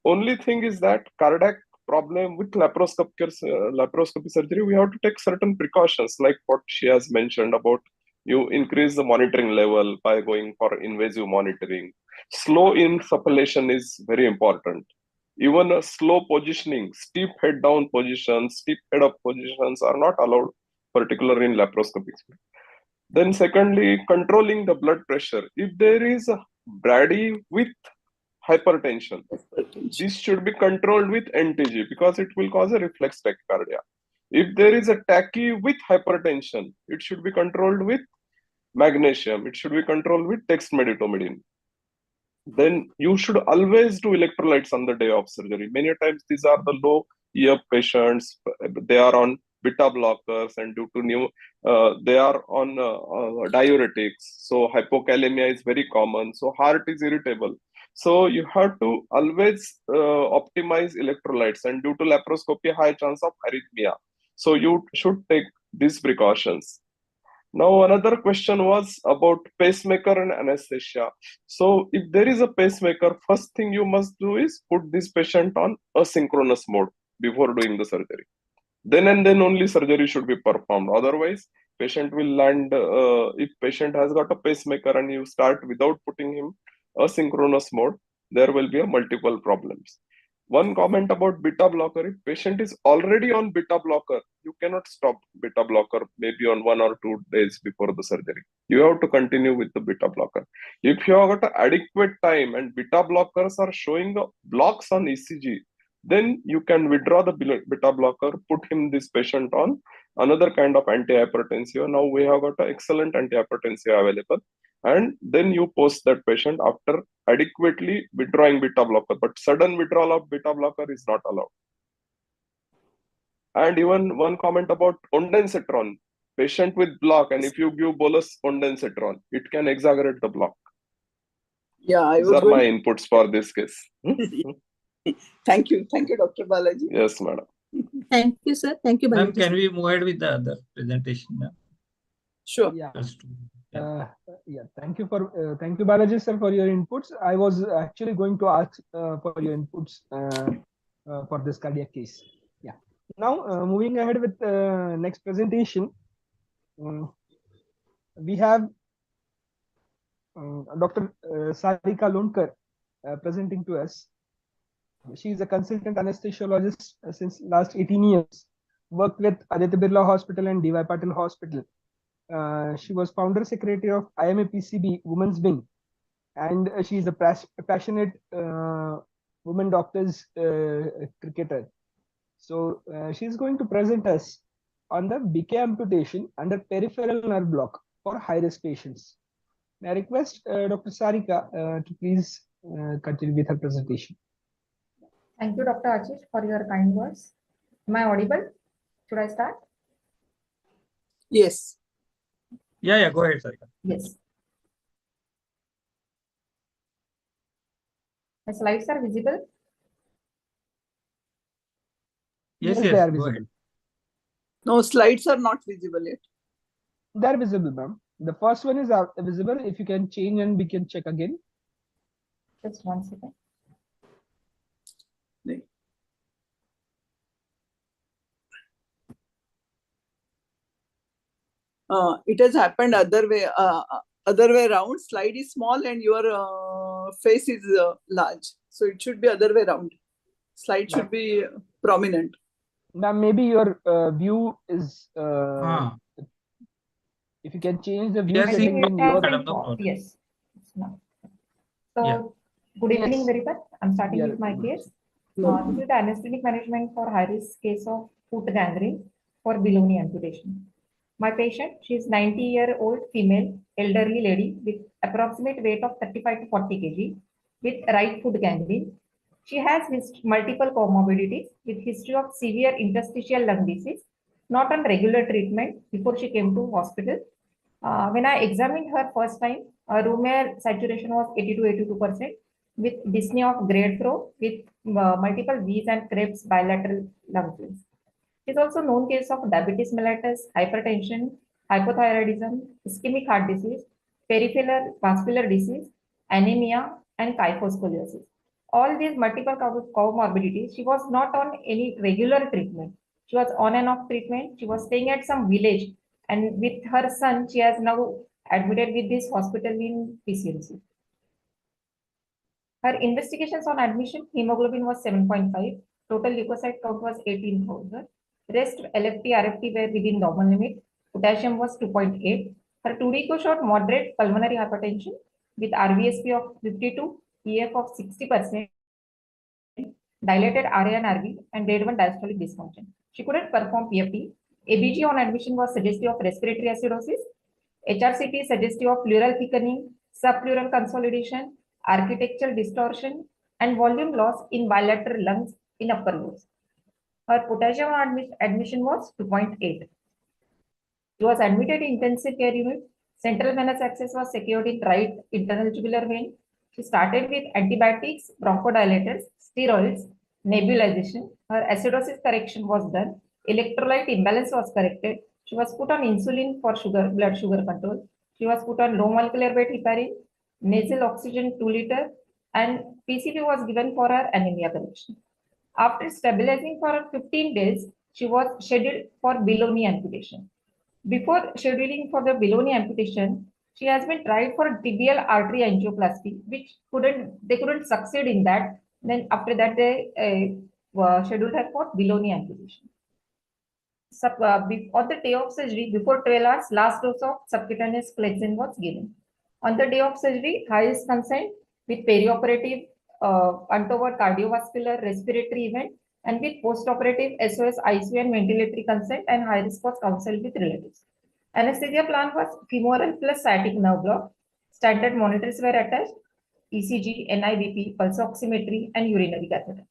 Only thing is that cardiac problem with laparoscopy surgery, we have to take certain precautions, like what she has mentioned about you increase the monitoring level by going for invasive monitoring. Slow insufflation is very important. Even a slow positioning, steep head down positions, steep head up positions are not allowed, particularly in laparoscopic. Then secondly, controlling the blood pressure. If there is a brady with hypertension, this should be controlled with NTG because it will cause a reflex tachycardia. If there is a tachy with hypertension, it should be controlled with magnesium. It should be controlled with dexmedetomidine. Then you should always do electrolytes on the day of surgery. Many times these are the low EF patients. They are on beta blockers and due to they are on diuretics. So hypokalemia is very common. So heart is irritable. So you have to always optimize electrolytes, and due to laparoscopy, high chance of arrhythmia. So you should take these precautions. Now, another question was about pacemaker and anesthesia. So, if there is a pacemaker, first thing you must do is put this patient on asynchronous mode before doing the surgery. Then and then only surgery should be performed. Otherwise, patient will land. If patient has got a pacemaker and you start without putting him asynchronous mode, there will be a multiple problems. One comment about beta blocker: if patient is already on beta blocker, you cannot stop beta blocker maybe on 1 or 2 days before the surgery. You have to continue with the beta blocker. If you have got adequate time and beta blockers are showing the blocks on ECG, then you can withdraw the beta blocker, put him, this patient, on another kind of antihypertensive. Now we have got an excellent antihypertensive available, and then you post that patient after adequately withdrawing beta blocker. But sudden withdrawal of beta blocker is not allowed. And even one comment about ondansetron: patient with block, and if you give bolus ondansetron, it can exaggerate the block. Yeah, I These was are my going. inputs for this case. Thank you, Dr. Balaji. Yes, madam. Thank you, sir. Thank you, Ma'am, Balaji. can we move ahead with the other presentation, ma'am? Sure. Yeah. Yeah. Thank you, Balaji sir, for your inputs. I was actually going to ask for your inputs for this cardiac case. Yeah. Now, moving ahead with next presentation, we have Dr. Sarika Lonkar presenting to us. She is a consultant anesthesiologist since last 18 years. Worked with Aditya Birla Hospital and D.Y. Patil Hospital. She was founder secretary of IMAPCB Women's Wing, and she is a passionate women doctors cricketer. So she is going to present us on the BK amputation under peripheral nerve block for high-risk patients. May I request Dr. Sarika to please continue with her presentation. Thank you, Dr. Ashish, for your kind words. Am I audible? Should I start? Yes. Yeah, go ahead, Sarika. Yes. My slides are visible? Yes, they are go visible. ahead. No, slides are not visible yet. They are visible, ma'am. The first one is visible. If you can change and we can check again. Just 1 second. It has happened other way around. Slide is small and your face is large, so it should be other way around. Slide should be prominent. Ma'am, maybe your view is if you can change the view Yes, setting in your Yes. So, good evening, Yes. very much. I'm starting Yeah. with my case. This is the anesthetic management for high-risk case of foot gangrene for below knee amputation. My patient, she is 90-year-old female, elderly lady with approximate weight of 35 to 40 kg with right foot gangrene. She has multiple comorbidities with history of severe interstitial lung disease, not on regular treatment before she came to hospital. When I examined her first time, room air saturation was 80 to 82% with dyspnea of grade throw with multiple V's and Krebs bilateral lung fills. It is also known case of diabetes mellitus, hypertension, hypothyroidism, ischemic heart disease, peripheral vascular disease, anemia, and kyphoscoliosis. All these multiple comorbidities, she was not on any regular treatment. She was on and off treatment. She was staying at some village, and with her son, she has now admitted with this hospital in PCMC. Her investigations on admission, hemoglobin was 7.5, total leukocyte count was 18,000. Rest LFT, RFT were within normal limit. Potassium was 2.8. Her 2D showed moderate pulmonary hypertension with RVSP of 52, EF of 60%, dilated RA and RV, and grade 1 diastolic dysfunction. She couldn't perform PFT. ABG on admission was suggestive of respiratory acidosis. HRCT suggestive of pleural thickening, subpleural consolidation, architectural distortion, and volume loss in bilateral lungs in upper lobes. Her potassium admission was 2.8. She was admitted in intensive care unit. Central venous access was secured in right internal tubular vein. She started with antibiotics, bronchodilators, steroids, nebulization. Her acidosis correction was done. Electrolyte imbalance was corrected. She was put on insulin for blood sugar control. She was put on low molecular weight heparin, nasal oxygen 2 liter, and PCP was given for her anemia correction. After stabilizing for 15 days, she was scheduled for below knee amputation. Before scheduling for the below knee amputation, she has been tried for tibial artery angioplasty, which they couldn't succeed in that. Then after that, they scheduled her for below knee amputation. On the day of surgery, before 12 hours, last dose of subcutaneous flexin was given. On the day of surgery, high risk consent with perioperative untoward cardiovascular respiratory event and with postoperative SOS, ICU and ventilatory consent, and high risk was counseled with relatives. Anesthesia plan was femoral plus sciatic nerve block. Standard monitors were attached: ECG, NIBP, pulse oximetry, and urinary catheter.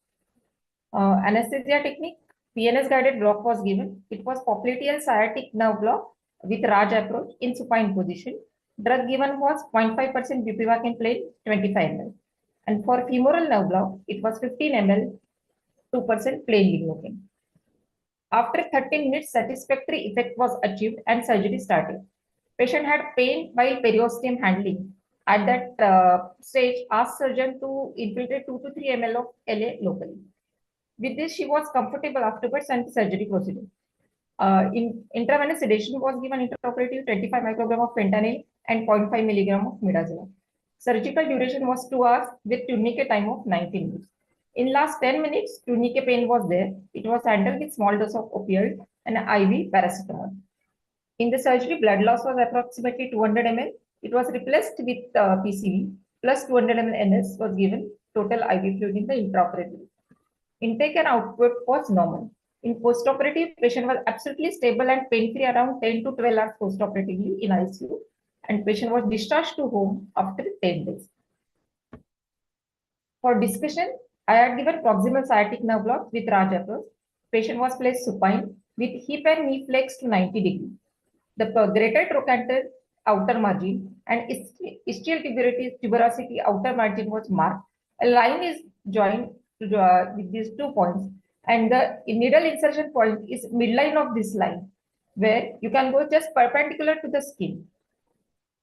Anesthesia technique: PNS guided block was given. It was popliteal sciatic nerve block with Raj approach in supine position. Drug given was 0.5% bupivacaine in plain, 25 ml. And for femoral nerve block, it was 15 ml, 2% plain lignocaine. After 30 minutes, satisfactory effect was achieved and surgery started. Patient had pain while periosteum handling. At that stage, asked surgeon to infiltrate 2 to 3 ml of LA locally. With this, she was comfortable afterwards and surgery proceeded. In intravenous sedation was given intraoperative 25 microgram of fentanyl and 0.5 milligram of midazolam. Surgical duration was 2 hours with tourniquet time of 19 minutes. In last 10 minutes, tourniquet pain was there. It was handled with small dose of opioid and IV paracetamol. In the surgery, blood loss was approximately 200 ml. It was replaced with PCV plus 200 ml NS was given. Total IV fluid in the intraoperative. Intake and output was normal. In postoperative, patient was absolutely stable and pain-free around 10 to 12 hours postoperatively in ICU, and patient was discharged to home after 10 days. For discussion, I had given proximal sciatic nerve block with Raj approach. Patient was placed supine with hip and knee flexed to 90 degrees. The greater trochanter outer margin and ischial tuberosity outer margin was marked. A line is joined with these 2 points, and the needle insertion point is midline of this line, where you can go just perpendicular to the skin.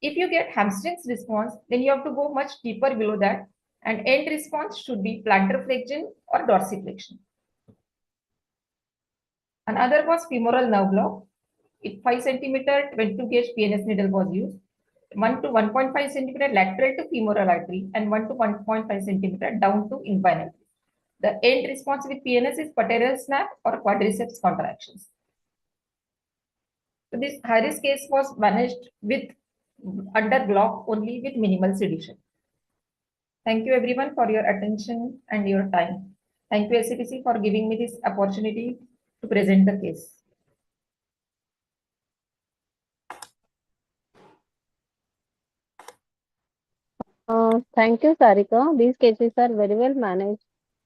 If you get hamstrings response, then you have to go much deeper below that, and end response should be plantar flexion or dorsiflexion. Another was femoral nerve block. 5 centimeter 22 gauge PNS needle was used. 1 to 1.5 centimeter lateral to femoral artery and 1 to 1.5 centimeter down to inguinal. The end response with PNS is pateral snap or quadriceps contractions. So this high-risk case was managed with under block only with minimal sedation. Thank you everyone for your attention and your time. Thank you SCPC for giving me this opportunity to present the case. Thank you, Sarika. These cases are very well managed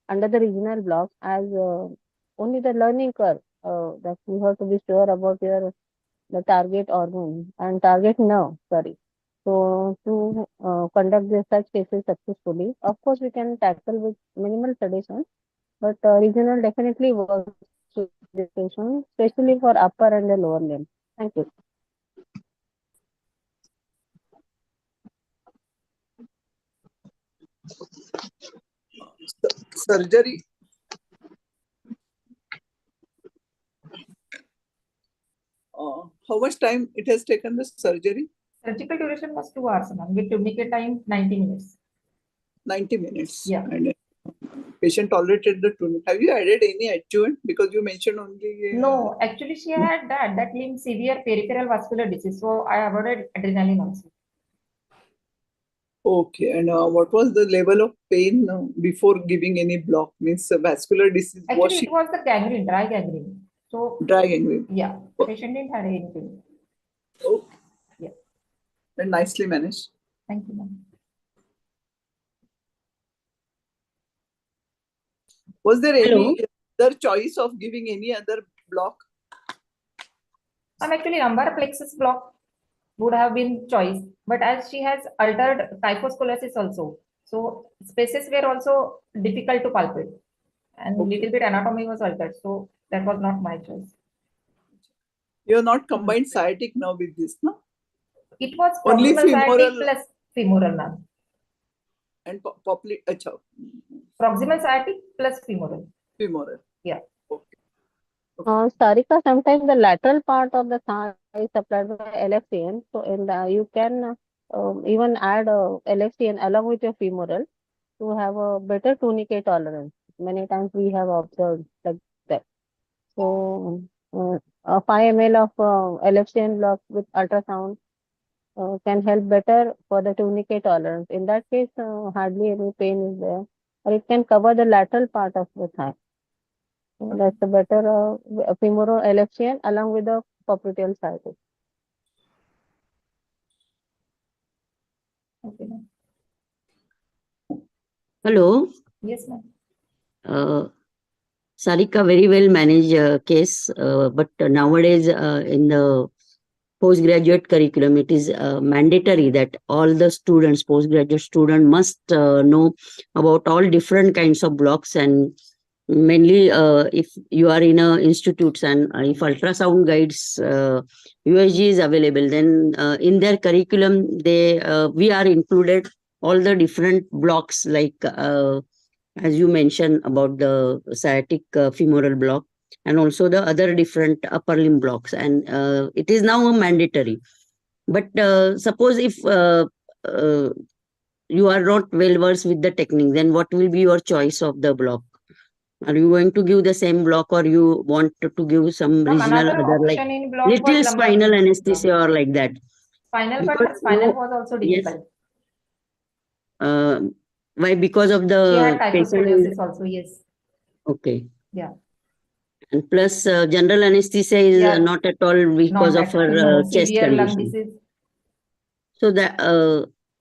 under the regional block as only the learning curve that you have to be sure about the target organ and target nerve. Sorry. So to conduct such cases successfully, of course we can tackle with minimal sedation, but regional definitely works with this patient, especially for upper and the lower limb. Thank you. Surgery. How much time it has taken the surgery? Surgical duration was 2 hours, with tourniquet time 90 minutes. 90 minutes. Yeah. And patient tolerated the tourniquet. Have you added any adjuvant? Because you mentioned only. No, actually she had that limb severe peripheral vascular disease, so I avoided adrenaline also. Okay, and what was the level of pain before giving any block? Means vascular disease. Actually, it was the gangrene, dry gangrene. So dry gangrene. Yeah, patient didn't have anything. Okay. Yeah. And nicely managed. Thank you, ma'am. Was there Hello? any other choice of giving any other block? Actually, lumbar plexus block would have been choice, but as she has altered kyphoscoliosis also, so spaces were also difficult to palpate, and little bit anatomy was altered, so that was not my choice. You have not combined sciatic now with this, no? It was Only proximal sciatic femoral plus femoral, ma'am. and acha, Proximal sciatic plus femoral. femoral. Yeah. Okay. Sarika, sometimes the lateral part of the thigh is supplied by LFCN. So in the, you can even add LFCN along with your femoral to have a better tunicate tolerance. Many times we have observed like that. So a 5 ml of LFCN block with ultrasound can help better for the tunicate tolerance. In that case, hardly any pain is there, or it can cover the lateral part of the thigh. So that's the better femoral LFCN along with the popliteal sciatic. Okay, ma'am. Hello. Yes, ma'am. Sarika, very well managed case, but nowadays in the postgraduate curriculum, it is mandatory that all the students, postgraduate student, must know about all different kinds of blocks, and mainly if you are in institutes and if ultrasound guides USG is available, then in their curriculum they we are included all the different blocks like as you mentioned about the sciatic femoral block and also the other different upper limb blocks, and it is now a mandatory. But suppose if you are not well versed with the technique, then what will be your choice of the block? Are you going to give the same block, or you want to give some Ma'am, regional another other like option in block was little lumbar spinal puncture block. anesthesia or like that? Spinal, Because but spinal no, was also yes, difficult. why? Because of She had the patient is kyphoscoliosis also, yes. okay. Yeah. And plus, general anesthesia is Yeah. not at all because Not of at all. her No, chest severe lung condition. disease. So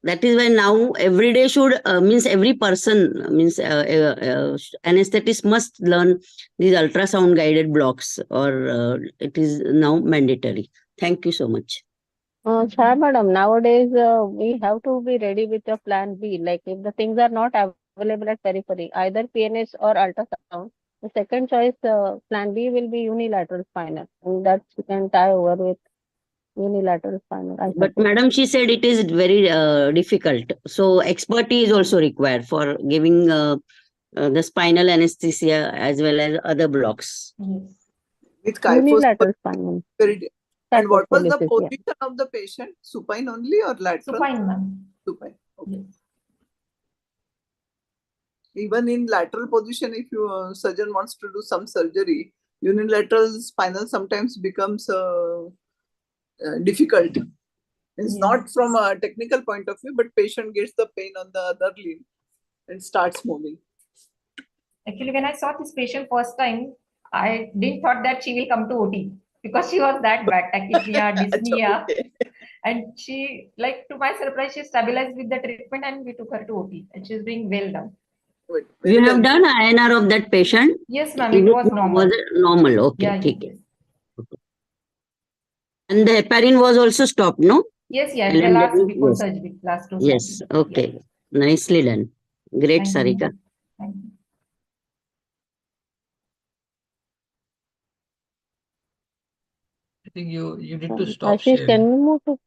that is why now every day should means every person means anesthetist must learn these ultrasound guided blocks, or it is now mandatory. Thank you so much. Sure, madam. Nowadays, we have to be ready with your plan B. Like if the things are not available at periphery, either PNS or ultrasound, the second choice, plan B will be unilateral spinal. And that you can tie over with unilateral spinal. I But suppose. madam, she said it is very difficult. So expertise also required for giving the spinal anesthesia as well as other blocks. Yes. With Unilateral kyphoscoliosis, spinal. and what was the Kyphoscoliosis, yeah. position of the patient? Supine only or lateral? Supine, ma'am. Supine. Okay. Yes. Even in lateral position, if your surgeon wants to do some surgery, unilateral spinal sometimes becomes difficult. It's not from a technical point of view, but patient gets the pain on the other limb and starts moving. Actually, when I saw this patient first time, I didn't thought that she will come to OT because she was that bad, tachypnea, dyspnea. Okay. And she, like to my surprise, she stabilized with the treatment and we took her to OT and she's doing well now. Good. You Very have well. done INR of that patient? Yes, ma'am, Is it was was normal. it normal? Okay, Yeah, yes, ठीक है. yes. And the heparin was also stopped, no? Yes, yeah, the last before surgery, last two Yes, surgery. okay. Yeah. Nicely done. Great, Thank you, Sarika. ma'am. Thank you. I think you need to stop Ashish, sharing. can we move to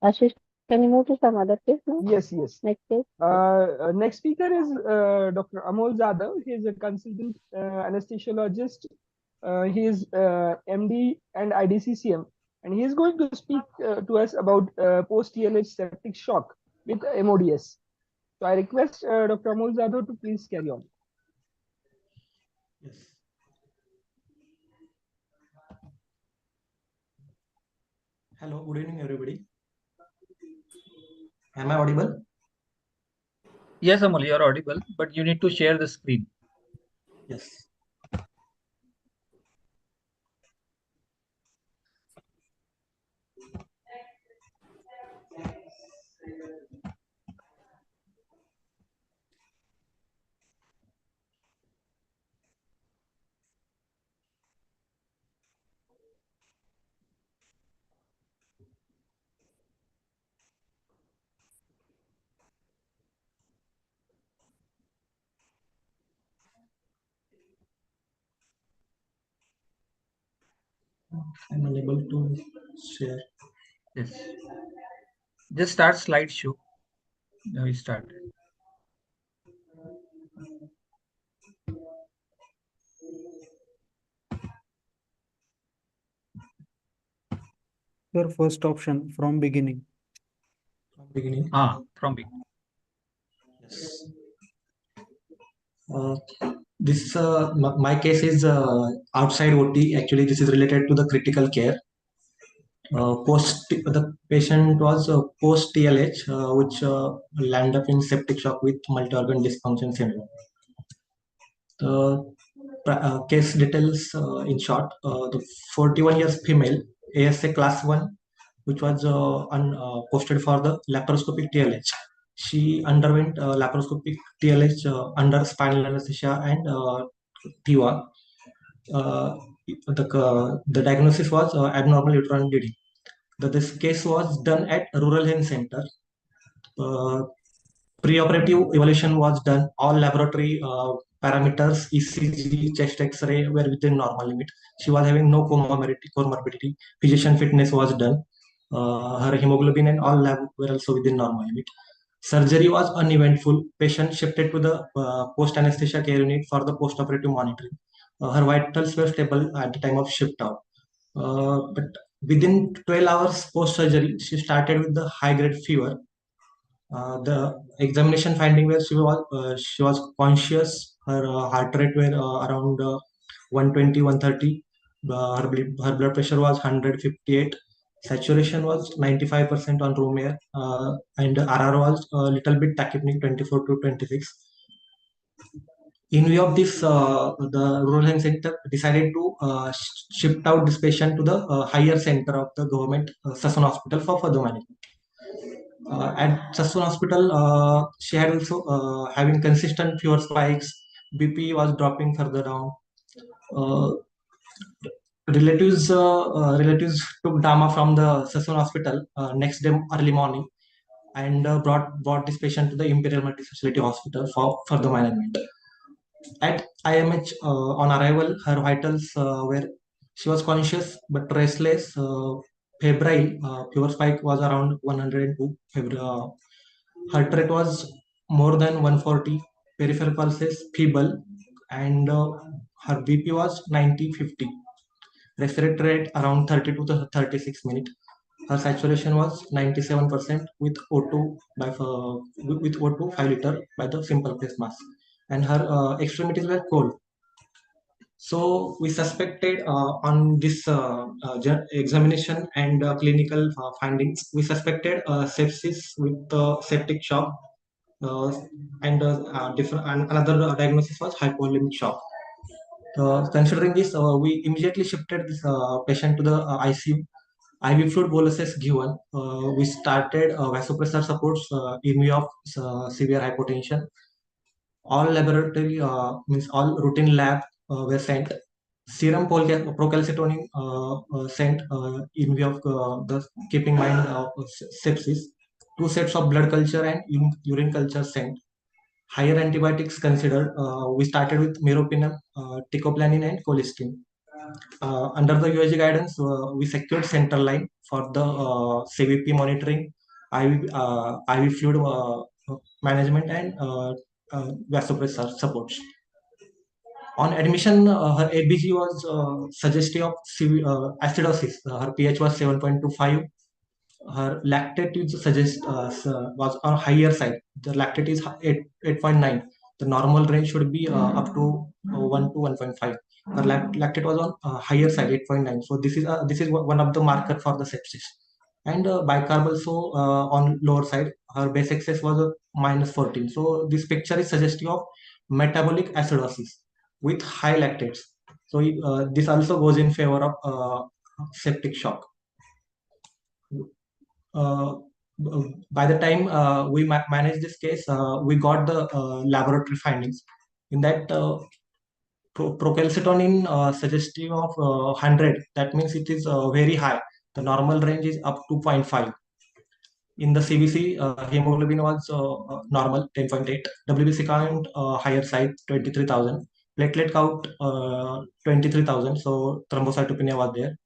Ashish, can you move to some other case now? Yes, yes. Next case. Next speaker is Dr. Amol Zadav. He is a consultant anesthesiologist. He is MD and IDCCM, and he is going to speak to us about post-TLH septic shock with MODS. So I request Dr. Amol Zadav to please carry on. Yes. Hello, good evening, everybody. Am I audible? Yes, Amol, you are audible, but you need to share the screen. Yes. I'm unable to share. Yes. Just start slideshow. Now we start. Your first option from beginning. From beginning. From beginning. Yes. This my case is outside OT. Actually, this is related to the critical care. Post the patient was post TLH, which landed up in septic shock with multi-organ dysfunction syndrome. The case details in short: the 41 years female, ASA class 1, which was posted for the laparoscopic TLH. She underwent laparoscopic TLH under spinal anesthesia and TIVA. The diagnosis was abnormal uterine bleeding. This case was done at rural health center. Preoperative evaluation was done. All laboratory parameters, ECG, chest X-ray were within normal limit. She was having no comorbidity. Physician fitness was done. Her hemoglobin and all lab were also within normal limit. Surgery was uneventful. Patient shifted to the post anesthesia care unit for the post-operative monitoring. Her vitals were stable at the time of shift out. But within 12 hours post surgery, she started with the high grade fever. The examination finding where she was conscious. Her heart rate were around 120, 130. Her blood pressure was 158. Saturation was 95% on room air, and RR was a little bit tachypneic, 24 to 26. In view of this, the rural health center decided to shift out this patient to the higher center of the government Sassoon Hospital for further management. At Sassoon Hospital, she had also having consistent fever spikes. BP was dropping further down. Uh, relatives took Dama from the Sassoon Hospital next day early morning and brought this patient to the Imperial Multi-Speciality Hospital for further management. At IMH, on arrival, her vitals were she was conscious but restless, febrile. Fever spike was around 102. Heart rate was more than 140. Peripheral pulses feeble, and her BP was 90/50. Respiratory rate around 32 to 36 minutes. Her saturation was 97% with O2 with O2 5 liter by the simple face mask, and her extremities were cold. So we suspected on this examination and clinical findings, we suspected sepsis with septic shock, and another diagnosis was hypovolemic shock. Considering this, we immediately shifted this patient to the ICU. IV fluid boluses given. We started vasopressor supports in view of severe hypotension. All laboratory means all routine lab were sent. Serum procalcitonin sent in view of the keeping mind of sepsis. 2 sets of blood culture and urine culture sent. Higher antibiotics considered. We started with meropenem, teicoplanin, and colistin. Under the USG guidance, we secured central line for the CVP monitoring, IV fluid management, and vasopressor supports. On admission, her ABG was suggestive of acidosis. Her pH was 7.25. Her lactate is was on higher side. The lactate is 8.9. The normal range should be up to 1 to 1.5. Her lactate was on higher side, 8.9. So this is one of the marker for the sepsis. And bicarb also on lower side. Her base excess was -14. So this picture is suggestive of metabolic acidosis with high lactates. So this also goes in favor of septic shock. Uh, by the time we managed this case, we got the laboratory findings. In that, procalcitonin suggestive of 100. That means it is very high. The normal range is up to 0.5. In the CBC, hemoglobin was normal, 10.8. WBC count higher side, 23,000. Platelet count 23,000. So thrombocytopenia was there.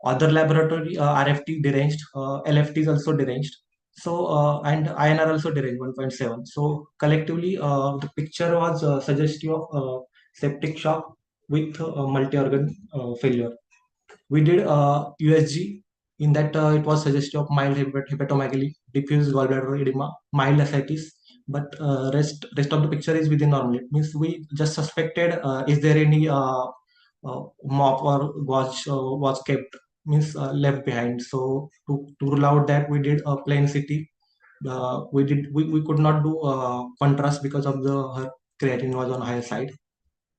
Other laboratory RFT deranged, LFT is also deranged. So and INR also deranged 1.7. So collectively, the picture was suggestive of septic shock with multi-organ failure. We did USG. In that, it was suggestive of mild hepatomegaly, diffuse gallbladder edema, mild ascites, but rest of the picture is within normal. It means we just suspected is there any mop or was kept, means left behind. So to rule out that, we did a plain CT. We could not do contrast because of the her creatinine was on higher side.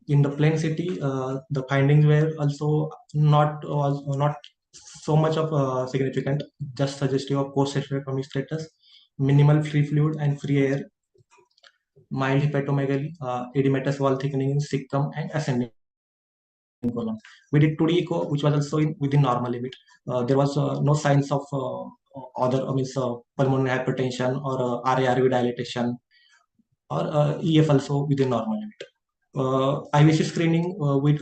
In the plain city, the findings were also not so much of significant, just suggestive of post-hysterectomy status, minimal free fluid and free air, mild hepatomegaly, edematous wall thickening in cecum and ascending colon. We did 2D echo, which was also within normal limit. There was no signs of other pulmonary hypertension or RARV dilatation, or EF also within normal limit. IVC screening we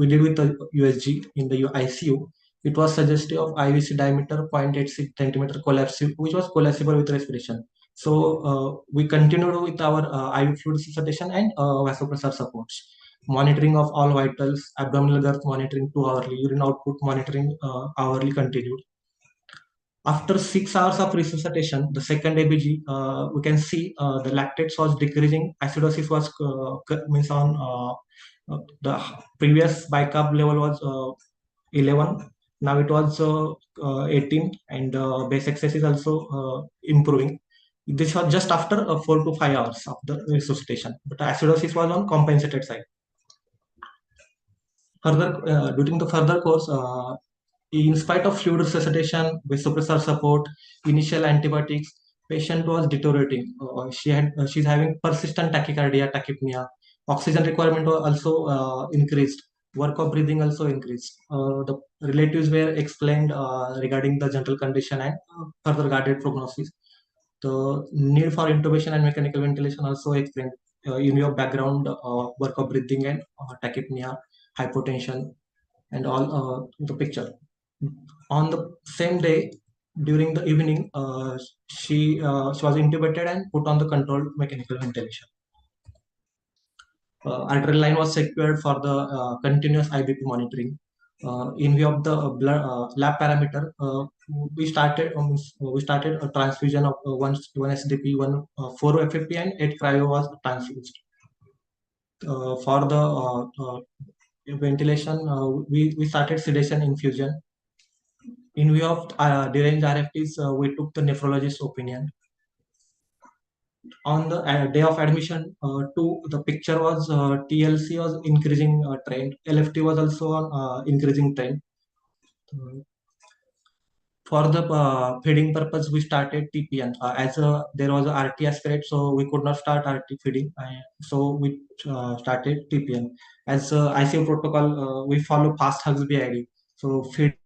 did with the USG in the ICU. It was suggestive of IVC diameter 0.86 centimeter collapsible, which was collapsible with respiration. So we continued with our IV fluid resuscitation and vasopressor supports. Monitoring of all vitals, abdominal girth monitoring 2 hourly, urine output monitoring hourly continued. After 6 hours of resuscitation, the second ABG, we can see the lactates was decreasing. Acidosis was means on the previous bicarb level was 11. Now it was 18, and base excess is also improving. This was just after 4 to 5 hours of the resuscitation, but acidosis was on compensated side. Further, during the further course, in spite of fluid resuscitation, vasopressor support, initial antibiotics, patient was deteriorating. She's having persistent tachycardia, tachypnea. Oxygen requirement was also increased. Work of breathing also increased. The relatives were explained regarding the general condition and further guarded prognosis. The need for intubation and mechanical ventilation also explained in your background work of breathing and tachypnea, hypotension, and all the picture. On the same day, during the evening, she was intubated and put on the controlled mechanical ventilation. Arterial line was secured for the continuous IBP monitoring. In view of the blood lab parameter, we started a transfusion of one SDP, 4 FFP, and 8 cryo was transfused. For the ventilation, we started sedation infusion. In view of deranged RFTs, we took the nephrologist's opinion. On the day of admission, the picture was TLC was increasing trend. LFT was also on increasing trend. For the feeding purpose, we started TPN. As there was a RT aspirate, so we could not start RT feeding. So we started TPN. As ICU protocol, we follow fast hugs BID. So feeding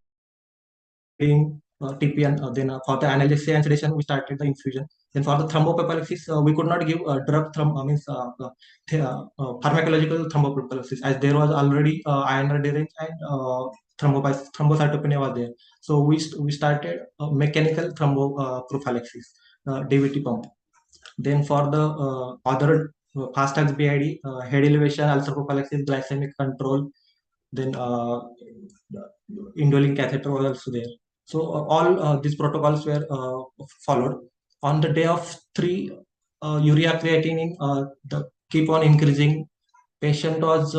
TPN. Then for the analgesia and sedation, we started the infusion. Then for the thromboprophylaxis, we could not give drug pharmacological thromboprophylaxis, as there was already INR deranged and thrombocytopenia was there. So we started mechanical thromboprophylaxis, DVT pump. Then for the other fast hugs BID, head elevation, ulcer prophylaxis, glycemic control, then indwelling catheter was also there. So all these protocols were followed. On the day of 3, urea creatinine keep on increasing. Patient was,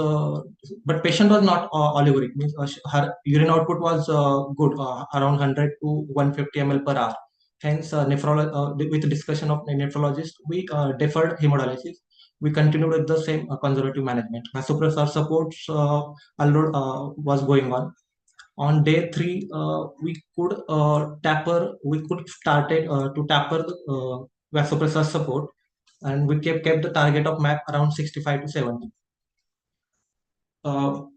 but patient was not oliguric. Means her urine output was good, around 100 to 150 ml per hour. Hence, with the discussion of nephrologist, we deferred hemodialysis. We continued with the same conservative management. Vasopressor supports was going on. On day 3, we could started to taper the vasopressor support, and we kept the target of MAP around 65 to 70. On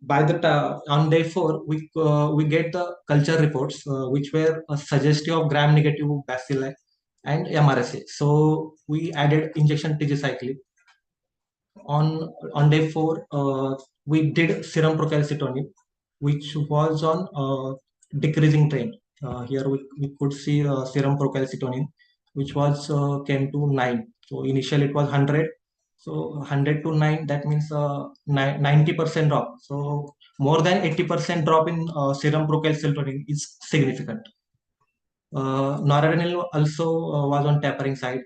day 4, we get the culture reports which were suggestive of gram-negative bacilli and MRSA. So we added injection tigecycline. On day 4, we did serum procalcitonin, which was on decreasing trend. Here we could see serum procalcitonin, which was came to 9. So initially it was 100. So 100 to 9, that means 90% drop. So more than 80% drop in serum procalcitonin is significant. Noradrenaline also was on tapering side.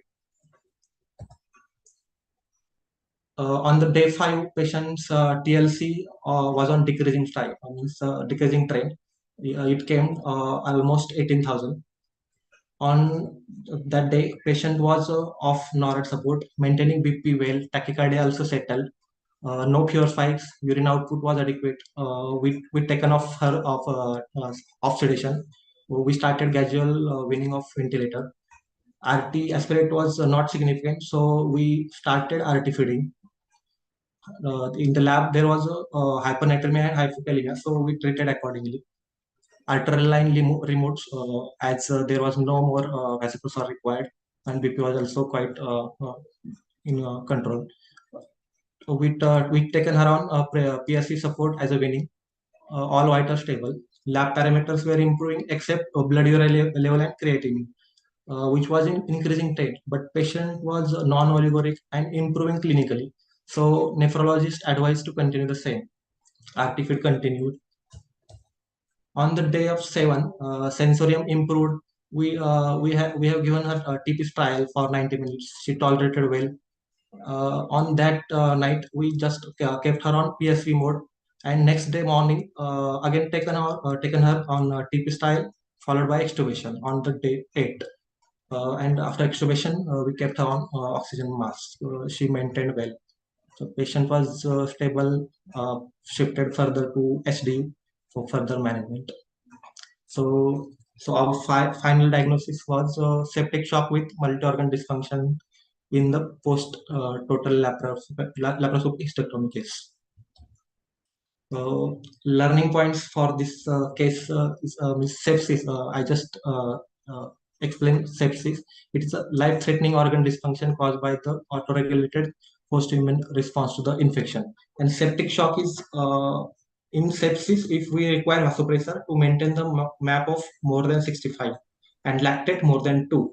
On the day 5, patient's TLC was on decreasing decreasing trend. It came almost 18,000. On that day, patient was off NORAD support, maintaining BP well, tachycardia also settled, no pure spikes, urine output was adequate. We taken off her off sedation. We started gradual weaning of ventilator. RT aspirate was not significant, so we started RT feeding. In the lab, there was hypernatremia and hypokalemia, so we treated accordingly. Arterial line remotes as there was no more vasopressor required, and BP was also quite in control. We taken her on PSC support as a winning. All vitals stable. Lab parameters were improving except blood urea level and creatinine, which was in increasing trend, but patient was non-oliguric and improving clinically. So nephrologist advised to continue the same. RT feed continued. On the day of 7, sensorium improved. We have given her a TPS trial for 90 minutes. She tolerated well. On that night, we just kept her on PSV mode, and next day morning, again taken her on TPS trial, followed by extubation on the day 8. And after extubation, we kept her on oxygen mask. She maintained well. So patient was stable, shifted further to HD for further management. So our final diagnosis was septic shock with multi-organ dysfunction in the post total laparoscopic hysterectomy case. So learning points for this case is sepsis. I just explained sepsis. It is a life-threatening organ dysfunction caused by the autoregulated post-immune response to the infection. And septic shock is in sepsis if we require vasopressor to maintain the map of more than 65 and lactate more than 2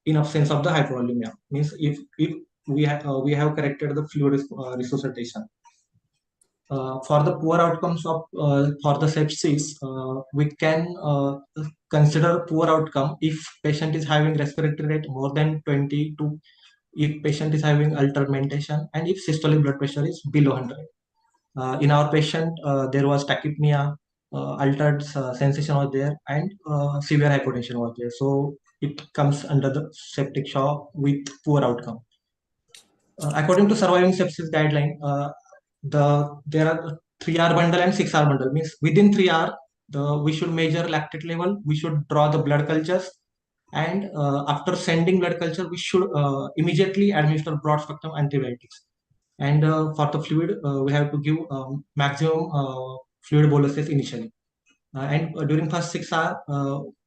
in absence of the hypovolemia. Means if we have corrected the fluid resuscitation. For the poor outcomes of for the sepsis, we can consider poor outcome if patient is having respiratory rate more than 22, if patient is having altermentation, and if systolic blood pressure is below 100. In our patient, there was tachypnea, altered sensation was there, and severe hypotension was there. So it comes under the septic shock with poor outcome. According to surviving sepsis guideline, there are 3R bundle and 6R bundle. Means within 3R, we should measure lactate level, we should draw the blood cultures, and after sending blood culture, we should immediately administer broad spectrum antibiotics. And for the fluid, we have to give maximum fluid boluses initially. And during first 6 hours,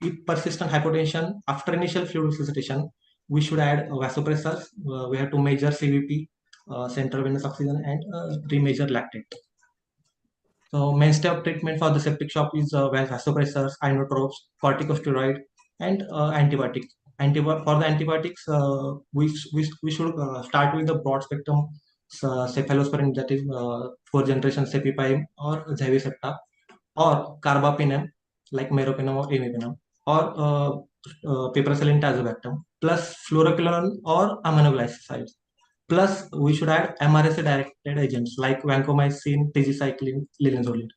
with persistent hypotension, after initial fluid resuscitation, we should add vasopressors. We have to measure CVP, central venous oxygen, and remeasure lactate. So mainstay of treatment for the septic shock is vasopressors, inotropes, corticosteroid, and antibiotic. For the antibiotics, we should start with the broad spectrum cephalosporin, that is 4th generation cefepime or Zavicefta, or carbapenem like meropenem or imipenem, or piperacillin tazobactam, plus fluoroquinolone or aminoglycosides. Plus, we should add MRSA-directed agents like vancomycin, tigecycline, linezolid.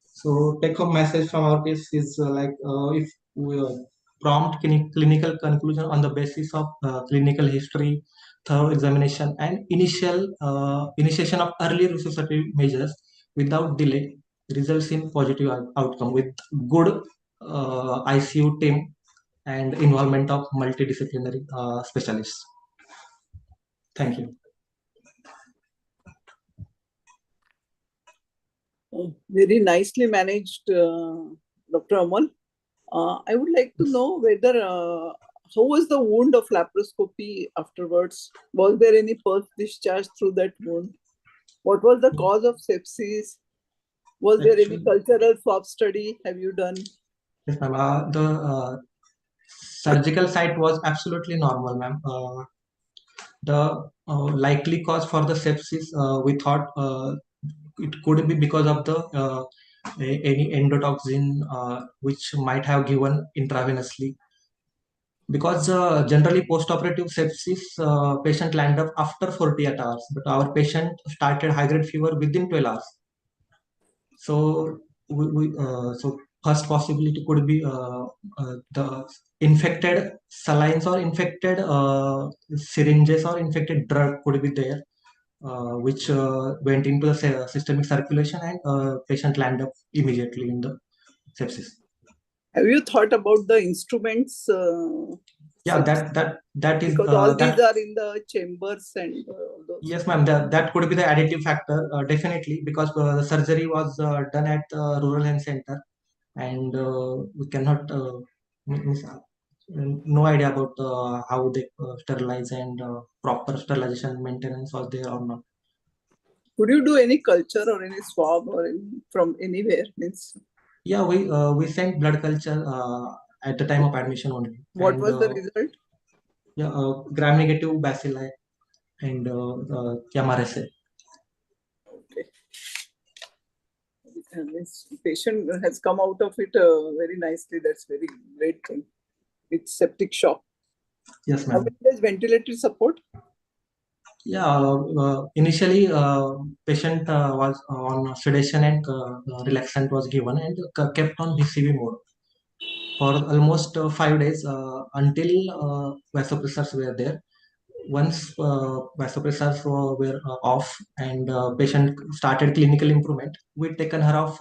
So, take-home message from our case is if we prompt clinical conclusion on the basis of clinical history, thorough examination, and initiation of early resuscitative measures without delay results in positive outcome with good ICU team and involvement of multidisciplinary specialists. Thank you. Very nicely managed, Dr. Amal. I would like to know whether how was the wound of laparoscopy afterwards? Was there any pus discharge through that wound? What was the cause of sepsis? Was there any Actually, cultural swab study? Have you done? yes, ma'am. The surgical site was absolutely normal, ma'am. The likely cause for the sepsis, we thought it could be because of the any endotoxin which might have given intravenously. Because generally post-operative sepsis patient land up after 48 hours, but our patient started high-grade fever within 12 hours. So so first possibility could be the infected salines or infected syringes or infected drug could be there, which went into the systemic circulation and patient landed up immediately in the sepsis. Have you thought about the instruments? Yeah, that is because all that. these are in the chambers and those. Yes, ma'am. That could be the additive factor, definitely, because the surgery was done at rural health center, and we cannot no idea about how they sterilize and proper sterilization maintenance was there or not. Could you do any culture or any swab or from anywhere? Means Yeah, we sent blood culture at the time of admission only. What and, was the result? Yeah, gram-negative bacilli and MRSA. Okay. And this patient has come out of it very nicely. That's very great thing. It's septic shock. Yes, How ma'am. many days ventilator support? Yeah, initially patient was on sedation and relaxant was given and kept on VCV mode for almost 5 days until vasopressors were there. Once vasopressors were off and patient started clinical improvement, we taken her off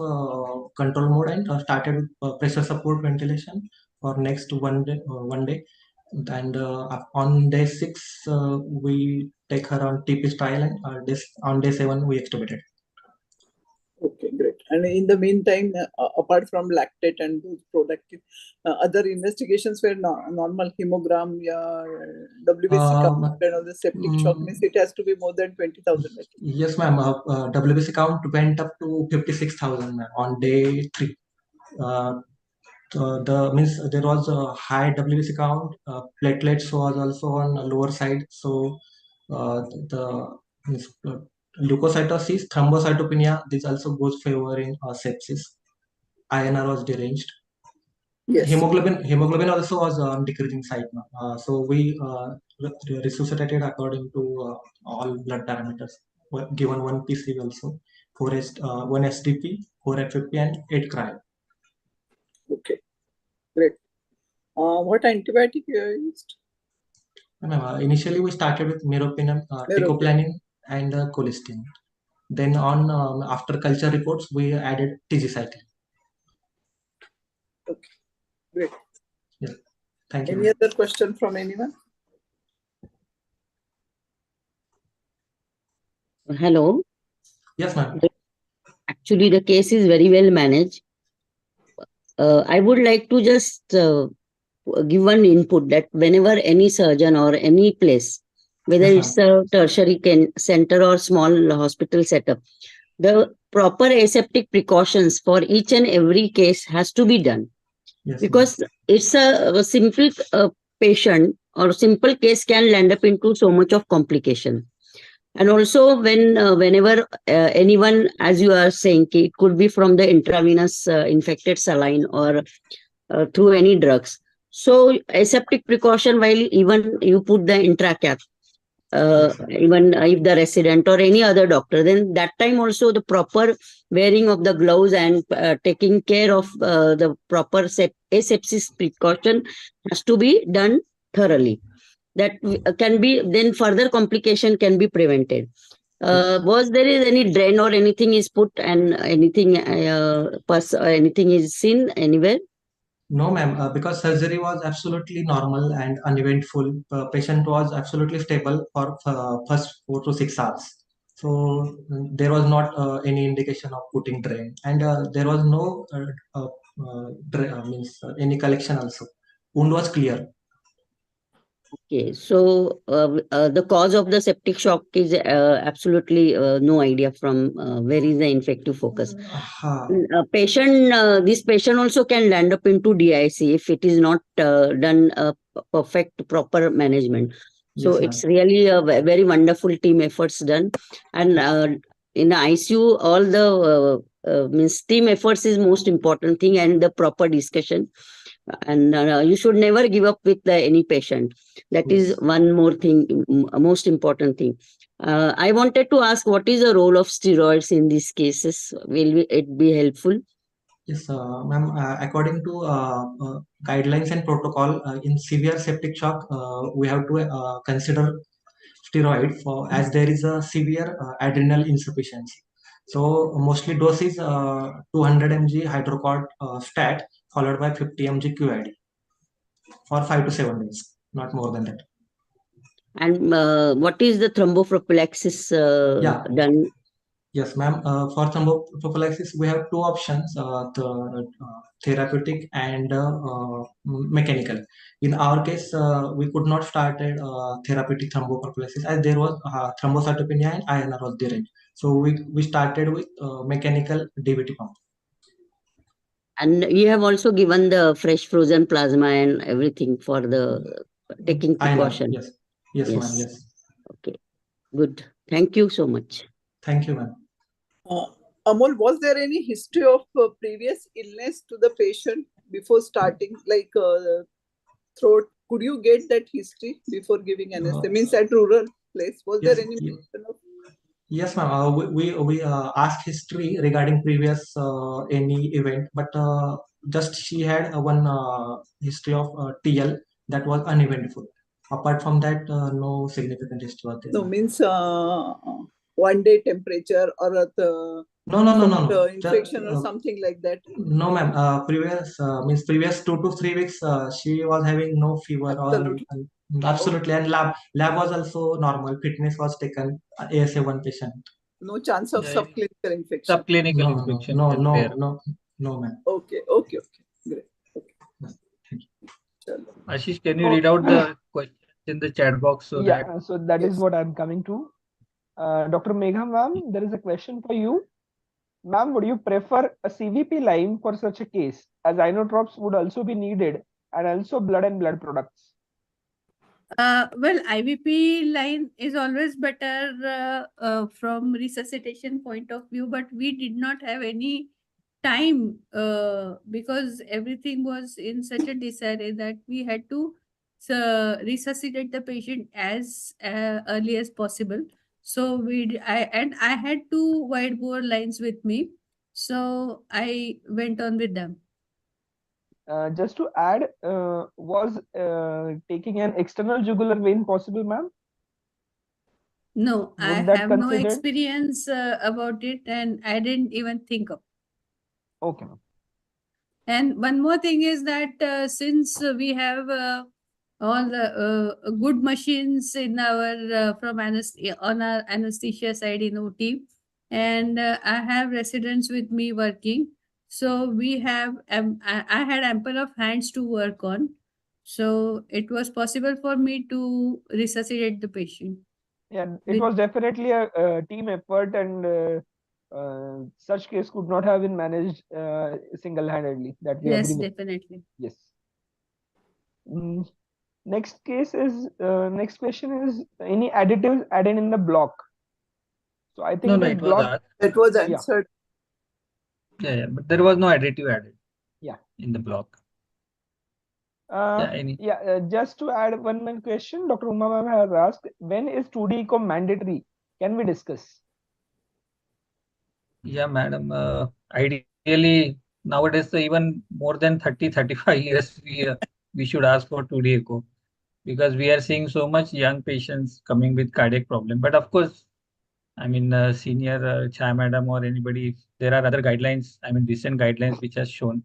control mode and started pressure support ventilation for next 1 day. 1 day. And on day 6, we take her on TP trial, and on day 7, we extubated. Okay, great. And in the meantime, apart from lactate and those productive, other investigations were normal hemogram, WBC count, and all the septic shock means it has to be more than 20,000. Yes, ma'am. WBC count went up to 56,000 on day 3. The means there was a high WBC count. Platelets was also on the lower side. So the means, leukocytosis, thrombocytopenia, this also goes favoring sepsis. INR was deranged. Yes. Hemoglobin also was on decreasing side. So we resuscitated according to all blood parameters. Given 1 PCV also, 1 SDP, 4 FFP, and 8 cryo. Okay, great. What antibiotic you used? Initially, we started with meropenem, teicoplanin, and colistin. Then on after culture reports, we added tigecycline. Okay, great. Yeah, thank you. Any other question from anyone? Hello. Yes, ma'am. Actually, the case is very well managed. I would like to just give one input that whenever any surgeon or any place, whether Yes, it's a tertiary center or small hospital setup, the proper aseptic precautions for each and every case has to be done. Yes, because it's a simple patient or simple case can land up into so much of complication. And also whenever anyone, as you are saying, it could be from the intravenous infected saline or through any drugs. So aseptic precaution while even you put the intracap, even if the resident or any other doctor, then that time also the proper wearing of the gloves and taking care of the proper asepsis precaution has to be done thoroughly. That can be, then further complication can be prevented. Was there is any drain or anything is put and anything anything is seen anywhere? No, ma'am, because surgery was absolutely normal and uneventful. Patient was absolutely stable for first 4 to 6 hours. So there was not any indication of putting drain, and there was no means any collection also. Wound was clear. Okay, so the cause of the septic shock is absolutely no idea from where is the infective focus. This patient also can land up into DIC if it is not done perfect proper management. So Yes, ma'am. it's really a very wonderful team efforts done, and in the ICU, all the means team efforts is most important thing, and the proper discussion. And you should never give up with any patient. That is Yes. one more thing, most important thing. I wanted to ask, what is the role of steroids in these cases? Will it be helpful? Yes, ma'am. According to guidelines and protocol, in severe septic shock, we have to consider steroid for as there is a severe adrenal insufficiency. So mostly dose is 200 mg hydrocort stat followed by 50 mg QID for 5 to 7 days, not more than that. And what is the thromboprophylaxis Yeah. done? Yes, ma'am. For thromboprophylaxis, we have two options: the therapeutic and mechanical. In our case, we could not start therapeutic thromboprophylaxis as there was thrombocytopenia and INR was there. So we started with mechanical DVT pump. And you have also given the fresh frozen plasma and everything for the taking INR, precaution. yes. Yes, ma'am. Yes. Okay, good. Thank you so much. Thank you, ma'am. Amol, was there any history of previous illness to the patient before starting, like throat? Could you get that history before giving anesthesia? Means at rural place, was Yes, there any mention of? yes, ma'am. We asked history regarding previous any event, but just she had one history of TL that was uneventful. Apart from that, no significant history was there. No, means 1 day temperature or the No. infection or something like that. No, ma'am. Means previous 2 to 3 weeks, she was having no fever Absolutely. Absolutely, and lab was also normal. Fitness was taken. ASA1 patient. No chance of Yeah, subclinical infection. subclinical No, infection no, is no, there. no, ma'am. Okay, great. Okay. Ashish, can you read out the questions in the chat box so that? Yeah, so that is what I'm coming to. Dr. Megha ma'am, there is a question for you. Ma'am, would you prefer a CVP line for such a case, as inotropes would also be needed, and also blood and blood products? Well, IVP line is always better from resuscitation point of view, but we did not have any time because everything was in such a disarray that we had to resuscitate the patient as early as possible. So I had two wide bore lines with me, so I went on with them. Just to add, was taking an external jugular vein possible, ma'am? No, I Would that have no considered? experience about it, and I didn't even think of. Okay, ma'am. And one more thing is that since we have all the good machines in our on our anesthesia side in OT, and I have residents with me working, so we have I had ample of hands to work on, so it was possible for me to resuscitate the patient. Yeah, it was definitely a team effort, and such case could not have been managed single-handedly. That we Yes, agree with. definitely. Yes. Next question is any additives added in the block? So I think No, this it was block. That was Yeah. answered. Yeah, but there was no additive added. Yeah. In the block. Just to add one more question, Dr. Uma ma'am has asked, when is 2D echo mandatory? Can we discuss? Yeah, madam. Ideally, nowadays, even more than 30-35 years, we should ask for 2D echo because we are seeing so much young patients coming with cardiac problem. But of course, I mean, senior Chai madam or anybody, if there are other guidelines, I mean, recent guidelines which has shown.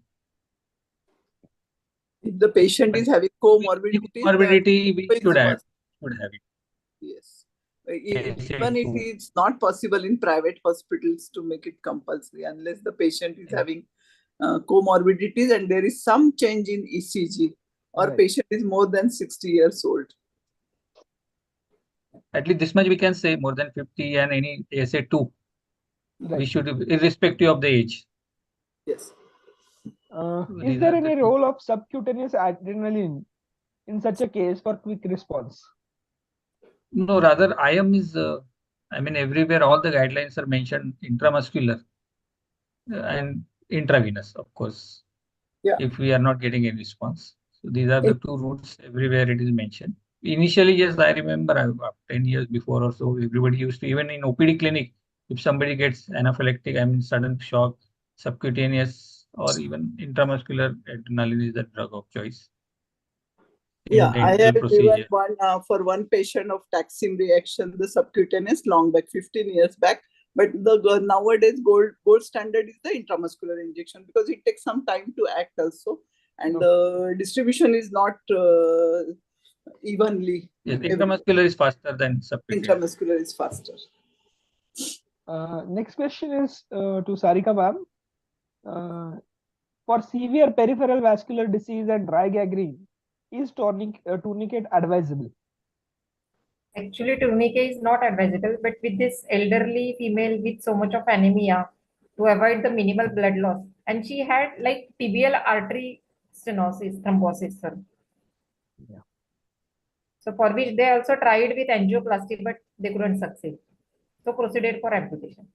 If the patient is having comorbidities, Comorbidity, we should have it. Yes. Even if it's not possible in private hospitals to make it compulsory, unless the patient is having comorbidities and there is some change in ECG or Right. patient is more than 60 years old. At least this much we can say, more than 50 and any SA2, we Right. should, irrespective of the age. Yes. Is These there are the any two. role of subcutaneous adrenaline in such a case for quick response? No, rather IM is, I mean, everywhere all the guidelines are mentioned intramuscular and intravenous, of course, Yeah. if we are not getting any response. So these are the two routes everywhere it is mentioned. Initially, yes, I remember 10 years before or so, everybody used to, even in OPD clinic, if somebody gets anaphylactic, I mean, sudden shock, subcutaneous or even intramuscular adrenaline is the drug of choice Yeah, in I dental have given procedure. one for one patient of taxim reaction, the subcutaneous long back 15 years back. But nowadays gold standard is the intramuscular injection because it takes some time to act also, and the distribution is not evenly. Yes, intramuscular is faster than subcutaneous. Intramuscular is faster. Next question is to Sarika ma'am. For severe peripheral vascular disease and dry gangrene, is tourniquet advisable? Actually, tourniquet is not advisable, but with this elderly female with so much of anemia, to avoid the minimal blood loss, and she had like tibial artery stenosis, thrombosis. Sorry. Yeah. So for which they also tried with angioplasty, but they couldn't succeed. So proceeded for amputation.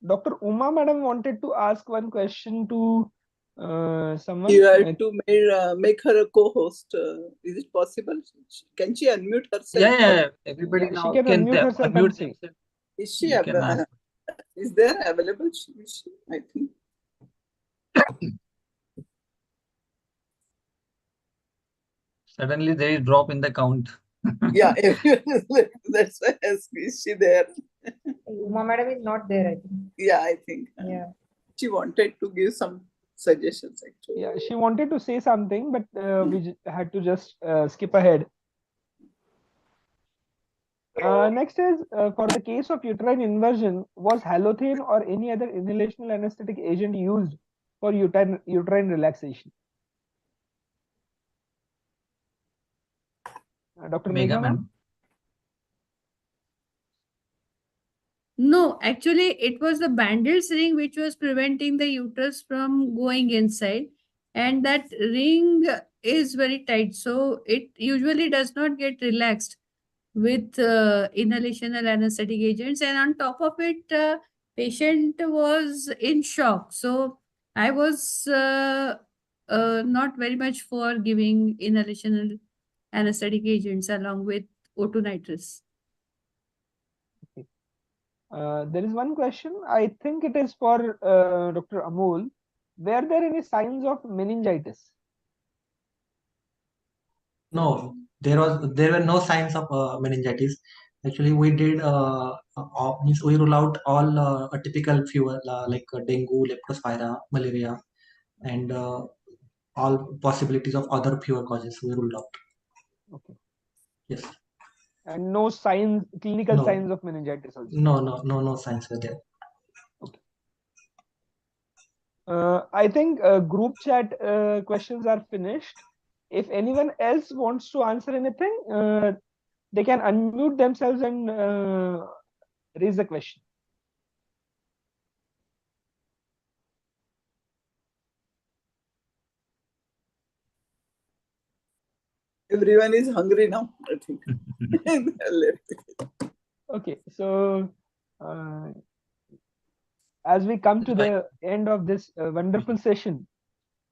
Dr. Uma madam wanted to ask one question to someone. You have to make her a co-host. Is it possible? Can she unmute herself? Yeah. Everybody Yeah, now she can unmute herself and unmute say. themselves. Is she You can ask. is there available? Is she? I think. Suddenly there is drop in the count. Yeah, that's why I asked, is she there? Uma madam is not there, I think. Yeah, I think. Yeah. She wanted to give some suggestions actually. Yeah, she wanted to say something, but we had to just skip ahead. Next is for the case of uterine inversion, was halothane or any other inhalational anesthetic agent used for uterine relaxation? Dr. Megha Megha ma'am? madam. No, actually, it was the Bandel's ring which was preventing the uterus from going inside, and that ring is very tight, so it usually does not get relaxed with inhalational anesthetic agents. And on top of it, patient was in shock, so I was not very much for giving inhalational anesthetic agents along with O2 nitrous. There is one question. I think it is for Dr. Amol. Were there any signs of meningitis? No, there were no signs of meningitis. Actually, we did means we rule out all atypical fever like dengue, leptospira, malaria, and all possibilities of other fever causes we ruled out. Okay. Yes. And no signs, clinical No. signs of meningitis also. No signs were there. Okay. I think group chat questions are finished. If anyone else wants to answer anything, they can unmute themselves and raise the question. Everyone is hungry now, I think. Okay, so as we come to the end of this wonderful session,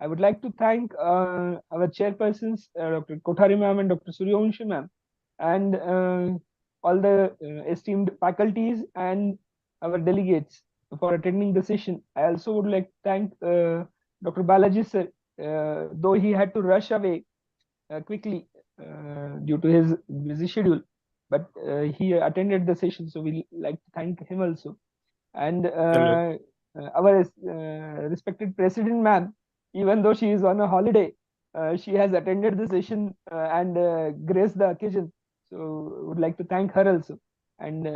I would like to thank our chairpersons, Dr. Kothari ma'am and Dr. Suryavanshi ma'am, and all the esteemed faculties and our delegates for attending the session. I also would like to thank Dr. Balaji sir, though he had to rush away quickly due to his busy schedule, but he attended the session, so we like to thank him also. And our respected president ma'am, even though she is on a holiday, she has attended the session and graced the occasion. So would like to thank her also. And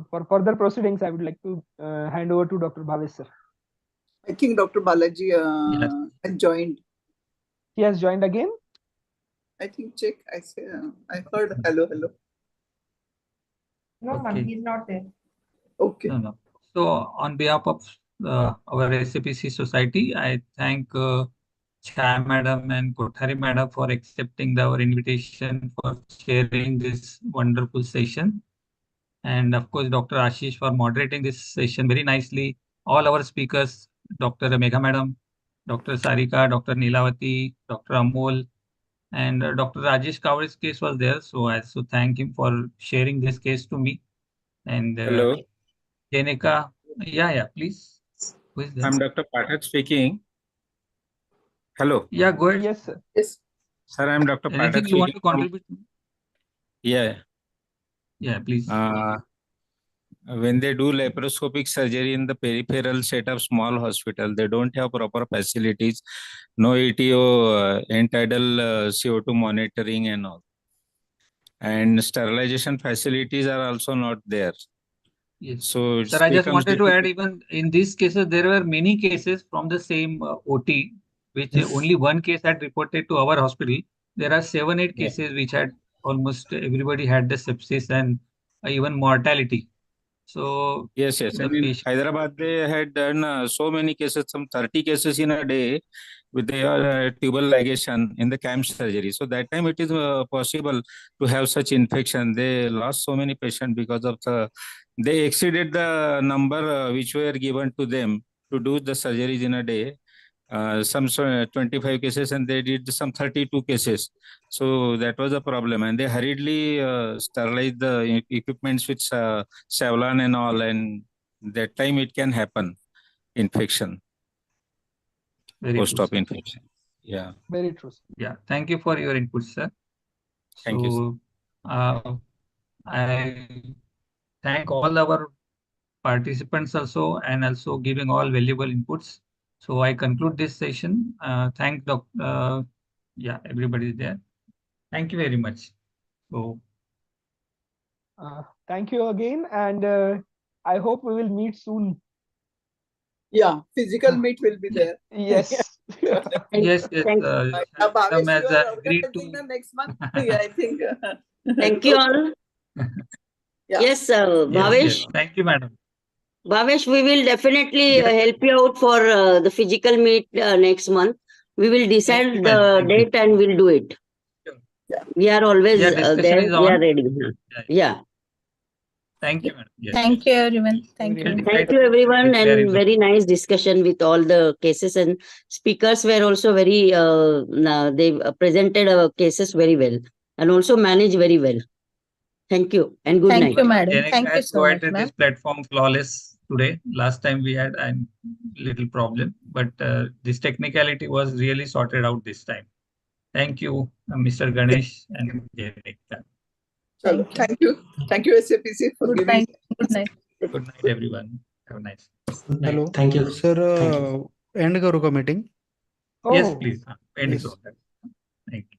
for further proceedings, I would like to hand over to Dr. Bhavesh sir. I think Dr. Balaji had joined. He has joined again? I think check. I say I heard hello, hello. No, ma'am, Okay. he's not there. Okay. No. So on behalf of our SAPC society, I thank Chai Madam and Kothari Madam for accepting our invitation for sharing this wonderful session. And of course, Dr. Ashish for moderating this session very nicely. All our speakers, Dr. Megha Madam, Dr. Sarika, Dr. Nilavati, Dr. Amol, and Dr. Rajesh Kaval's case was there. So I also thank him for sharing this case to me. And Hello, Jenika, yeah, please. Who is there? I'm Dr. Pathak speaking. Hello, Yeah, go ahead. Yes, sir. Yes. sir, I'm Dr. Anything Pathak you want speaking to from, contribute? yeah, Please. when they do laparoscopic surgery in the peripheral set of small hospital, they don't have proper facilities, no ETO, end-tidal CO2 monitoring and all. And sterilization facilities are also not there. Yes. So it Sir, I just becomes wanted to add, difficult. even in these cases, there were many cases from the same OT, which only one case had reported to our hospital. There are 7-8 Yeah. cases which had almost everybody had the sepsis and even mortality. So Yes. the And in patient, Hyderabad, they had done so many cases, some 30 cases in a day with their tubal ligation in the camp surgery. So that time it is possible to have such infection. They lost so many patients because of they exceeded the number which were given to them to do the surgeries in a day. Some 25 cases and they did some 32 cases. So that was a problem. And they hurriedly sterilized the equipments with Savlon and all. And that time it can happen, infection, very true, post-op sir. infection. Yeah. Very true, sir. Yeah, thank you for your input, sir. Thank you, sir. So I thank all our participants also and also giving all valuable inputs. So I conclude this session. Thank Dr. Everybody there. Thank you very much. So Thank you again, and I hope we will meet soon. Yeah, physical meet will be there. Yes. yes, Thank, Madam Bhavesh, has you are agreed organizing the to. next month. Yeah, I think. thank you all. Yeah. Yes, Yes, Bhavesh. thank you, madam. Bhavesh, we will definitely Yes, help you out for the physical meet next month. We will thank you, decide madam. the Thank you. date and we'll do it. Sure. We are always Yeah, discussion there. is We are on. ready. Yeah. Yeah. Thank you, madam. Yes. Thank you, everyone. Thank Very you. We'll Thank decide you, everyone, declare and in the very nice discussion with all the cases, and speakers were also very. They presented cases very well and also managed very well. Thank you and good Thank night. you, madam. Jenica Thank you has so much, provided ma'am. this platform flawless today. Last time we had a little problem, but this technicality was really sorted out this time. Thank you, Mr. Ganesh and Jenica. Chalo. Thank you. Thank you, SAPC, for Good giving. night. Good night. Good night, everyone. Have a nice. Hello Thank you. Sir Thank you. And करू का meeting Yes, Oh. please. End Yes. from that. Thank you.